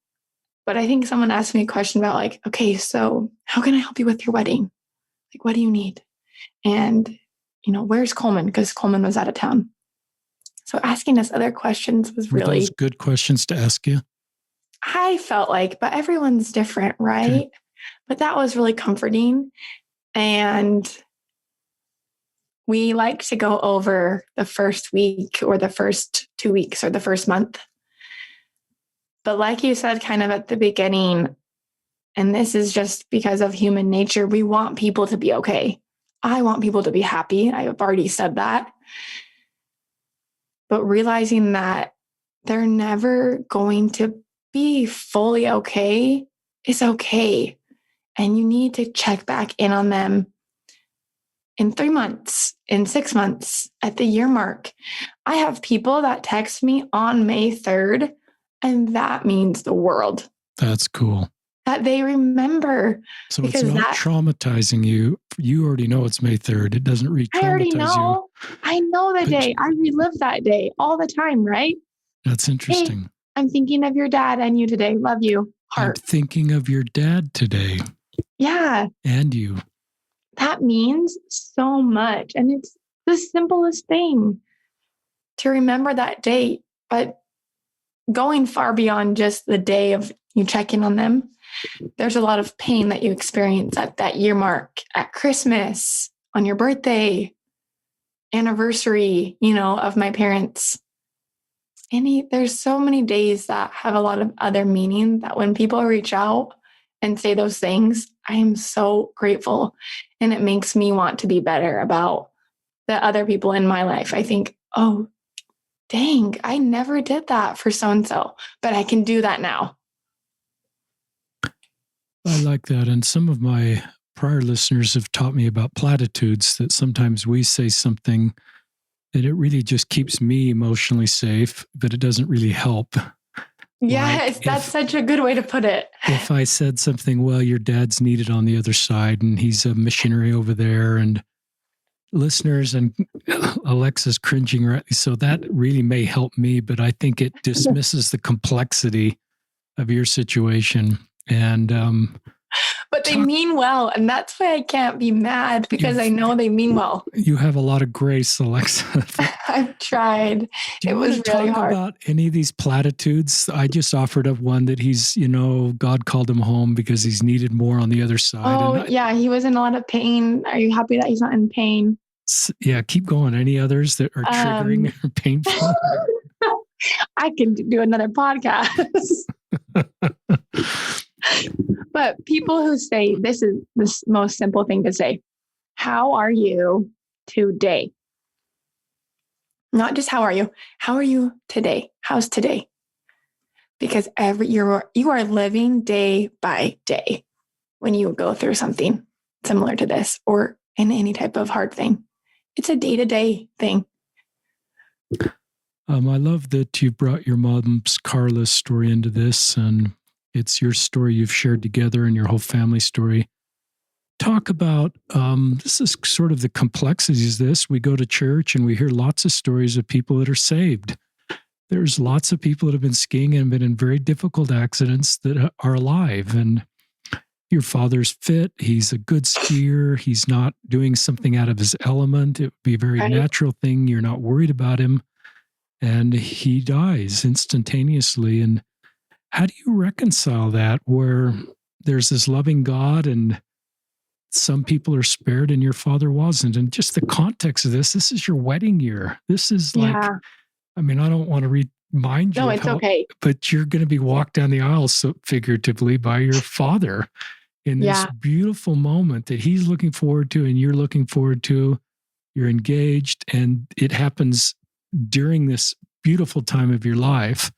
B: But I think someone asked me a question about like, okay, so how can I help you with your wedding? Like, what do you need? And, where's Coleman? Because Coleman was out of town. So asking us other questions was
A: Were
B: really
A: those good questions to ask you?
B: I felt like, but everyone's different, right? Okay. But that was really comforting. And we like to go over the first week or the first 2 weeks or the first month. But like you said, kind of at the beginning, and this is just because of human nature, we want people to be okay. I want people to be happy. I have already said that. But realizing that they're never going to be fully okay is okay. And you need to check back in on them in 3 months, in 6 months, at the year mark. I have people that text me on May 3rd, and that means the world.
A: That's cool.
B: That they remember.
A: So it's not traumatizing you. You already know it's May 3rd. It doesn't re-traumatize
B: I already know.
A: you.
B: I know the day. I relive that day all the time, right?
A: That's interesting.
B: Hey, I'm thinking of your dad and you today. Love you. Heart.
A: I'm thinking of your dad today.
B: Yeah.
A: And you.
B: That means so much. And it's the simplest thing to remember that date. But going far beyond just the day of you checking on them, there's a lot of pain that you experience at that year mark, at Christmas, on your birthday, anniversary, of my parents. There's so many days that have a lot of other meaning that when people reach out and say those things, I am so grateful. And it makes me want to be better about the other people in my life. I think, oh, dang, I never did that for so-and-so, but I can do that now.
A: I like that. And some of my prior listeners have taught me about platitudes, that sometimes we say something that it really just keeps me emotionally safe, but it doesn't really help.
B: Yes, like that's such a good way to put it.
A: If I said something, well, your dad's needed on the other side and he's a missionary over there, and listeners and Alexa's cringing, right? So that really may help me, but I think it dismisses the complexity of your situation. And
B: but they mean well, and that's why I can't be mad, because I know they mean well. You
A: have a lot of grace, Alexa.
B: I've tried. It was really hard.
A: About any of these platitudes? I just offered up one that he's, God called him home because he's needed more on the other side.
B: Oh, yeah, he was in a lot of pain. Are you happy that he's not in pain?
A: Yeah, keep going. Any others that are triggering or painful?
B: I can do another podcast. But people who say, this is the most simple thing to say, how are you today? Not just how are you today? How's today? Because you are living day by day when you go through something similar to this or in any type of hard thing. It's a day-to-day thing.
A: I love that you brought your mom's Carla's story into this, and it's your story you've shared together and your whole family story. Talk about, this is sort of the complexities of this. We go to church and we hear lots of stories of people that are saved. there's lots of people that have been skiing and been in very difficult accidents that are alive. And your father's fit. He's a good skier. He's not doing something out of his element. It would be a very natural thing. You're not worried about him. And he dies instantaneously. And how do you reconcile that where there's this loving God and some people are spared and your father wasn't? And just the context of this is your wedding year. This is like, I mean, I don't want to remind you of how, but you're going to be walked down the aisle, so figuratively, by your father in this beautiful moment that he's looking forward to and you're looking forward to. You're engaged, and it happens during this beautiful time of your life.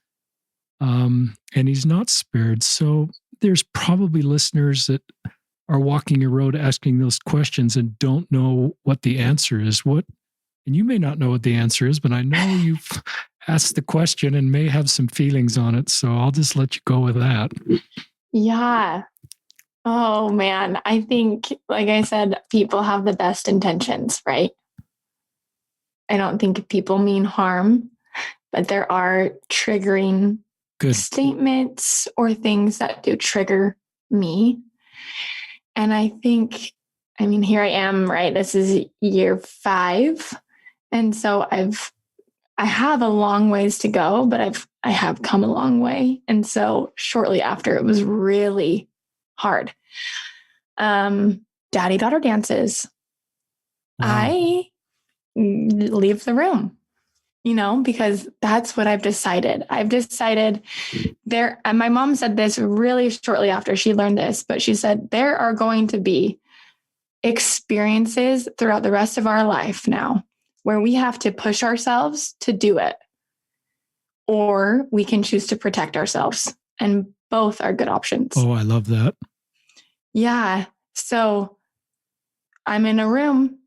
A: And he's not spared. So there's probably listeners that are walking a road asking those questions and don't know what the answer is. And you may not know what the answer is, but I know you've asked the question and may have some feelings on it. So I'll just let you go with that.
B: Yeah. Oh man. I think, like I said, people have the best intentions, right? I don't think people mean harm, but there are triggering statements or things that do trigger me. And I think, I mean, here I am, right? This is year 5. And so I have a long ways to go, but I have come a long way. And so shortly after, it was really hard. Daddy-daughter dances. Wow. I leave the room, because that's what I've decided. I've decided there, and my mom said this really shortly after she learned this, but she said, there are going to be experiences throughout the rest of our life now where we have to push ourselves to do it, or we can choose to protect ourselves. And both are good options.
A: Oh, I love that.
B: Yeah. So I'm in a room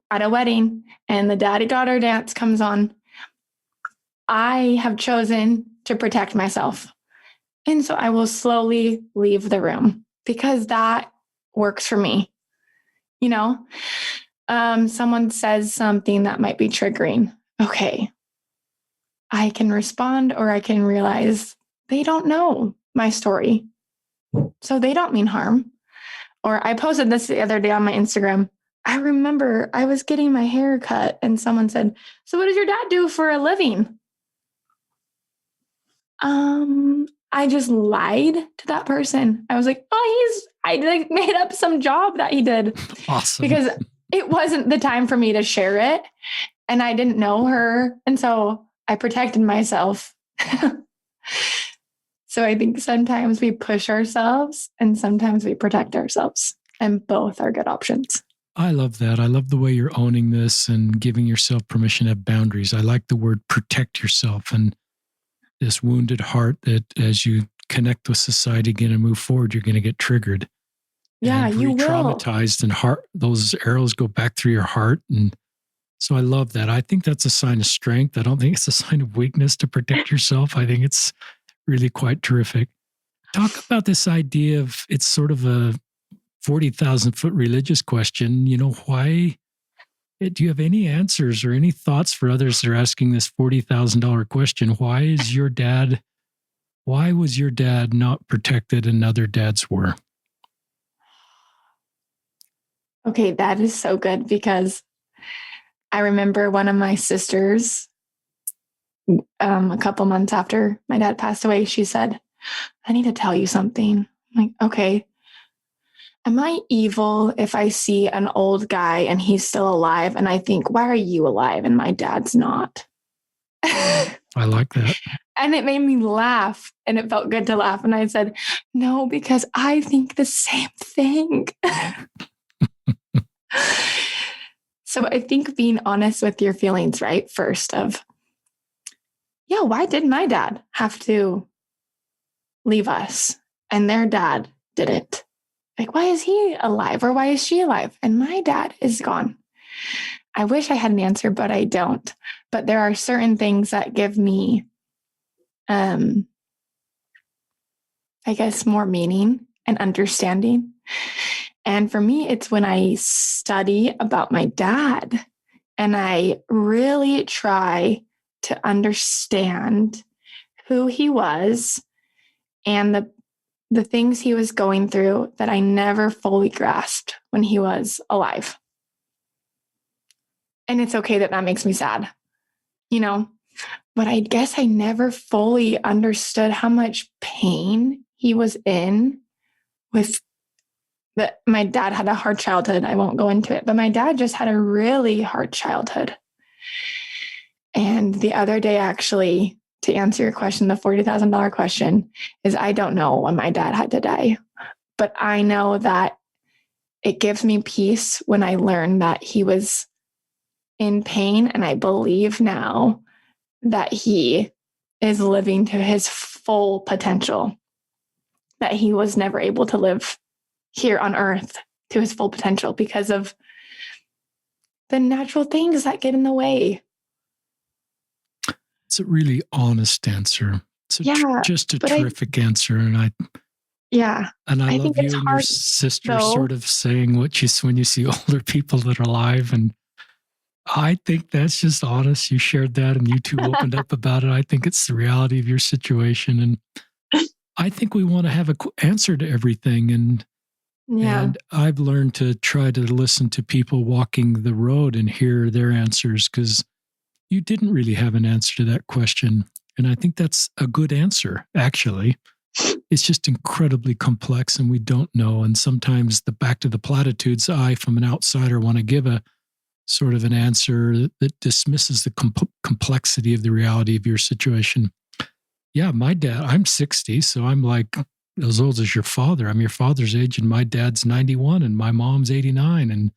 B: at a wedding and the daddy-daughter dance comes on. I have chosen to protect myself. And so I will slowly leave the room because that works for me. Someone says something that might be triggering. Okay. I can respond, or I can realize they don't know my story. So they don't mean harm. Or I posted this the other day on my Instagram. I remember I was getting my hair cut and someone said, "So what does your dad do for a living?" I just lied to that person. I was like, I made up some job that he did.
A: Awesome.
B: Because it wasn't the time for me to share it. And I didn't know her. And so I protected myself. So I think sometimes we push ourselves and sometimes we protect ourselves. And both are good options.
A: I love that. I love the way you're owning this and giving yourself permission to have boundaries. I like the word protect yourself and this wounded heart that as you connect with society again and move forward, you're going to get triggered.
B: Yeah,
A: and
B: you will.
A: Traumatized, and those arrows go back through your heart. And so I love that. I think that's a sign of strength. I don't think it's a sign of weakness to protect yourself. I think it's really quite terrific. Talk about this idea of, it's sort of a 40,000 foot religious question. Why? Do you have any answers or any thoughts for others that are asking this $40,000 question? Why was your dad not protected and other dads were?
B: Okay, that is so good because I remember one of my sisters, a couple months after my dad passed away, she said, "I need to tell you something." I'm like, okay. Am I evil if I see an old guy and he's still alive and I think, why are you alive and my dad's not?
A: I like that.
B: And it made me laugh, and it felt good to laugh. And I said, no, because I think the same thing. So I think being honest with your feelings, right? First of, why did my dad have to leave us and their dad didn't? Like, why is he alive or why is she alive? And my dad is gone. I wish I had an answer, but I don't. But there are certain things that give me, I guess, more meaning and understanding. And for me, it's when I study about my dad and I really try to understand who he was and the things he was going through that I never fully grasped when he was alive. And it's okay that that makes me sad, but I guess I never fully understood how much pain he was in with that. My dad had a hard childhood. I won't go into it, but my dad just had a really hard childhood. And the other day, actually, to answer your question, the $40,000 question is, I don't know when my dad had to die, but I know that it gives me peace when I learn that he was in pain. And I believe now that he is living to his full potential, that he was never able to live here on earth to his full potential because of the natural things that get in the way.
A: It's a really honest answer. It's just a terrific answer. And I love you and your sister sort of saying when you see older people that are alive. And I think that's just honest. You shared that and you two opened up about it. I think it's the reality of your situation. And I think we want to have an answer to everything. And I've learned to try to listen to people walking the road and hear their answers, because you didn't really have an answer to that question. And I think that's a good answer, actually. It's just incredibly complex and we don't know. And sometimes back to the platitudes, I, from an outsider, want to give a sort of an answer that dismisses the complexity of the reality of your situation. Yeah, my dad, I'm 60, so I'm like as old as your father. I'm your father's age, and my dad's 91 and my mom's 89. And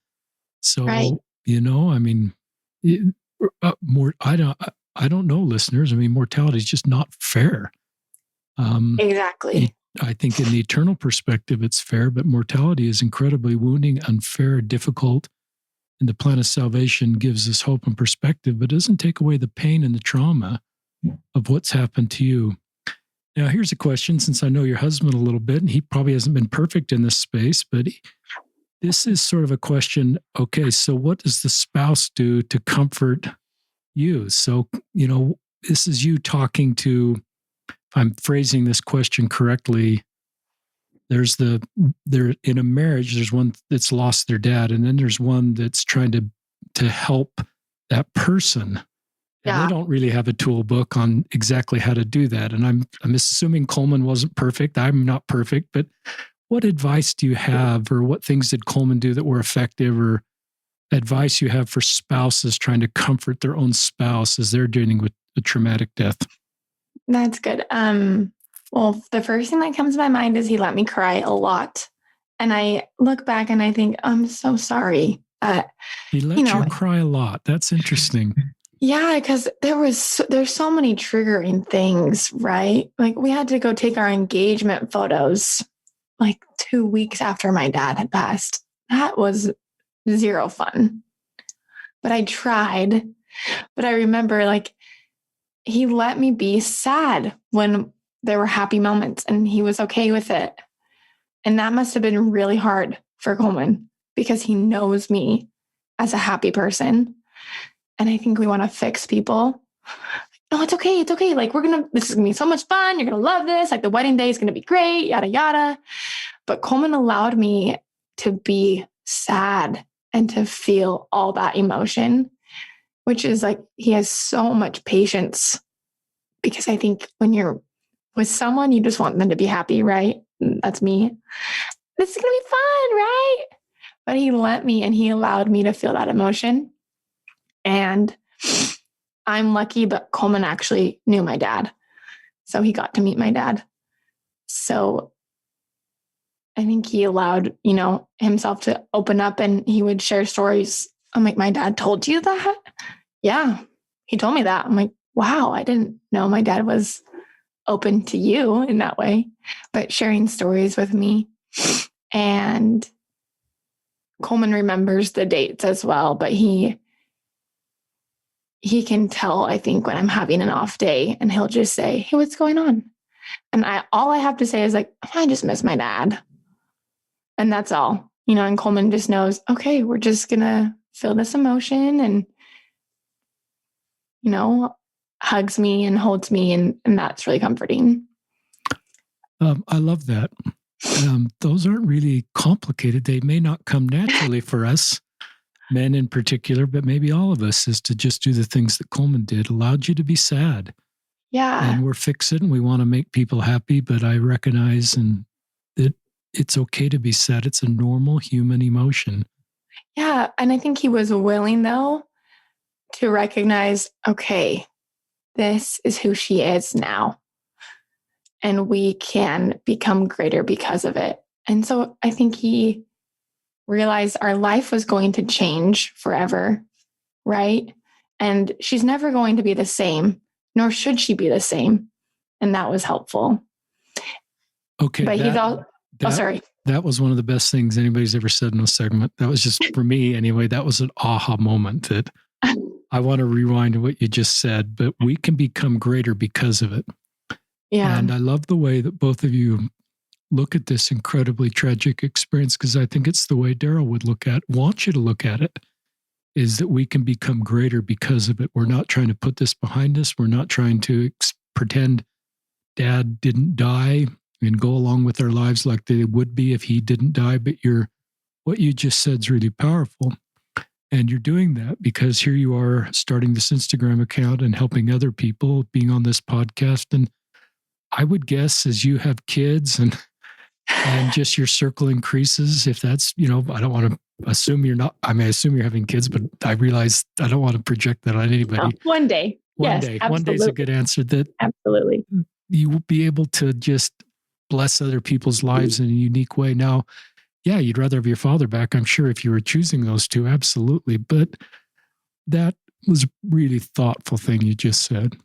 A: so, I mean, I don't know, listeners. I mean, mortality is just not fair.
B: Exactly.
A: I think in the eternal perspective, it's fair, but mortality is incredibly wounding, unfair, difficult. And the plan of salvation gives us hope and perspective, but doesn't take away the pain and the trauma of what's happened to you. Now, here's a question, since I know your husband a little bit, and he probably hasn't been perfect in this space, but this is sort of a question. Okay, so what does the spouse do to comfort you? So, this is you talking to, if I'm phrasing this question correctly, there in a marriage, there's one that's lost their dad, and then there's one that's trying to help that person. And they don't really have a tool book on exactly how to do that. And I'm assuming Coleman wasn't perfect. I'm not perfect, but what advice do you have, or what things did Coleman do that were effective, or advice you have for spouses trying to comfort their own spouse as they're dealing with a traumatic death?
B: That's good. Well, the first thing that comes to my mind is he let me cry a lot. And I look back and I think, I'm so sorry.
A: He let you cry a lot. That's interesting.
B: Yeah, because there's so many triggering things, right? Like, we had to go take our engagement photos like 2 weeks after my dad had passed. That was zero fun. But I tried. But I remember, he let me be sad when there were happy moments, and he was okay with it. And that must have been really hard for Coleman, because he knows me as a happy person. And I think we want to fix people. No, it's okay. It's okay. This is going to be so much fun. You're going to love this. The wedding day is going to be great, yada, yada. But Coleman allowed me to be sad and to feel all that emotion, which is he has so much patience, because I think when you're with someone, you just want them to be happy, right? That's me. This is going to be fun, right? But he let me, and he allowed me to feel that emotion. And I'm lucky, but Coleman actually knew my dad. So he got to meet my dad. So I think he allowed, himself to open up, and he would share stories. I'm like, my dad told you that? Yeah, he told me that. I'm like, wow, I didn't know my dad was open to you in that way, but sharing stories with me. And Coleman remembers the dates as well, but he can tell, I think, when I'm having an off day, and he'll just say, hey, what's going on? And all I have to say is I just miss my dad. And that's all, and Coleman just knows, okay, we're just going to feel this emotion. And, hugs me and holds me, and that's really comforting.
A: I love that. Those aren't really complicated. They may not come naturally for us, men in particular, but maybe all of us, is to just do the things that Coleman did, allowed you to be sad.
B: Yeah.
A: And we're fixing and we want to make people happy, but I recognize that it's okay to be sad. It's a normal human emotion.
B: Yeah. And I think he was willing, though, to recognize, okay, this is who she is now. And we can become greater because of it. And so I think he realized our life was going to change forever, right? And she's never going to be the same, nor should she be the same. And that was helpful.
A: Okay.
B: But he's all, sorry.
A: That was one of the best things anybody's ever said in a segment. That was just, for me anyway, that was an aha moment that I want to rewind what you just said, but we can become greater because of it.
B: Yeah.
A: And I love the way that both of you look at this incredibly tragic experience, because I think it's the way Daryl would want you to look at it, is that we can become greater because of it. We're not trying to put this behind us. We're not trying to pretend Dad didn't die and go along with our lives like they would be if he didn't die. But what you just said is really powerful. And you're doing that because here you are starting this Instagram account and helping other people, being on this podcast. And I would guess as you have kids and just your circle increases, if that's, I don't want to assume you're not, I may assume you're having kids, but I realize I don't want to project that on anybody.
B: Oh, one day.
A: One day is a good answer. That
B: absolutely.
A: You will be able to just bless other people's lives in a unique way. Now, yeah, you'd rather have your father back, I'm sure, if you were choosing those two, absolutely. But that was a really thoughtful thing you just said.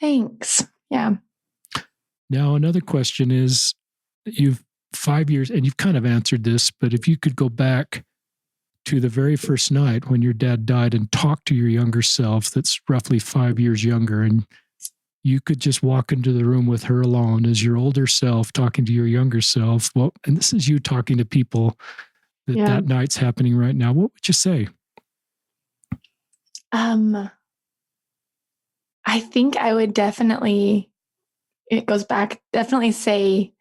B: Thanks. Yeah.
A: Now, another question is, you've 5 years, and you've kind of answered this, but if you could go back to the very first night when your dad died and talk to your younger self that's roughly 5 years younger, and you could just walk into the room with her alone as your older self talking to your younger self. Well, and this is you talking to people that night's happening right now. What would you say?
B: I think I would definitely say,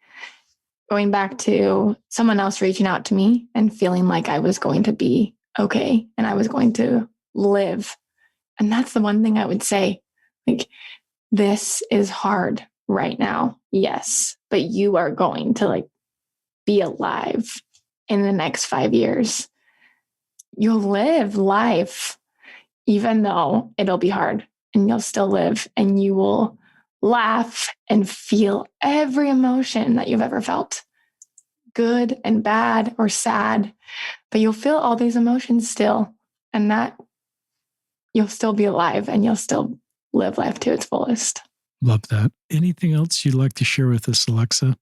B: going back to someone else reaching out to me and feeling like I was going to be okay and I was going to live. And that's the one thing I would say. Like, this is hard right now. Yes, but you are going to be alive in the next 5 years. You'll live life, even though it'll be hard, and you'll still live, and you will laugh and feel every emotion that you've ever felt, good and bad or sad, but you'll feel all these emotions still, and that you'll still be alive and you'll still live life to its fullest.
A: Love that. Anything else you'd like to share with us, Alexa?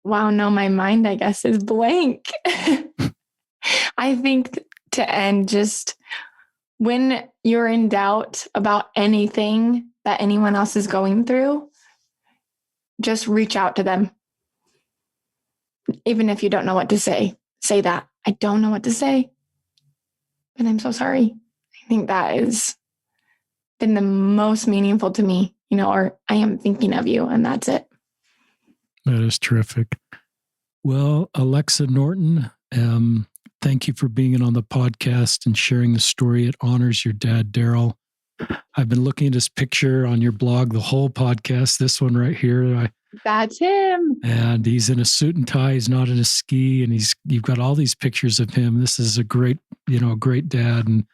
B: Wow, no, my mind, I guess, is blank. I think to end, just when you're in doubt about anything that anyone else is going through, just reach out to them. Even if you don't know what to say that. I don't know what to say, but I'm so sorry. I think that has been the most meaningful to me, or I am thinking of you, and that's it.
A: That is terrific. Well, Alexa Norton, thank you for being on the podcast and sharing the story. It honors your dad, Daryl. I've been looking at his picture on your blog, the whole podcast, this one right here.
B: That's him.
A: And he's in a suit and tie. He's not in a ski. And you've got all these pictures of him. This is a great dad. And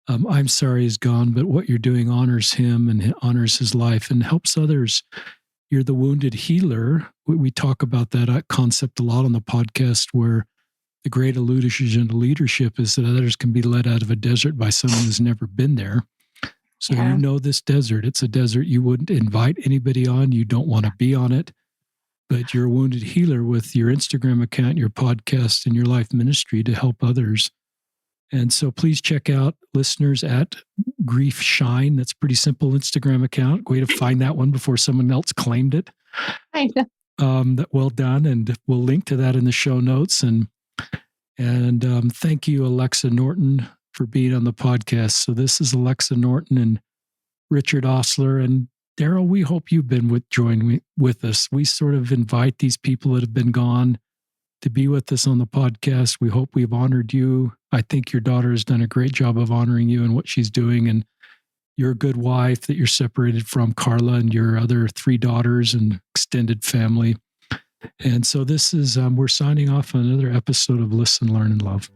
A: I'm sorry he's gone, but what you're doing honors him and honors his life and helps others. You're the wounded healer. We talk about that concept a lot on the podcast, where the great illusion of leadership is that others can be led out of a desert by someone who's never been there. So you know this desert. It's a desert you wouldn't invite anybody on. You don't want to be on it. But you're a wounded healer with your Instagram account, your podcast, and your life ministry to help others. And so please check out, listeners, at Grief Shine. That's a pretty simple Instagram account. Way to find that one before someone else claimed it.
B: I know.
A: Well done. And we'll link to that in the show notes. And thank you, Alexa Norton. for being on the podcast. So this is Alexa Norton and Richard Osler. And Daryl, we hope you've been joined with us. We sort of invite these people that have been gone to be with us on the podcast. We hope we've honored you. I think your daughter has done a great job of honoring you and what she's doing. And you're a good wife that you're separated from Carla and your other 3 daughters and extended family. And so this is, we're signing off on another episode of Listen, Learn, and Love.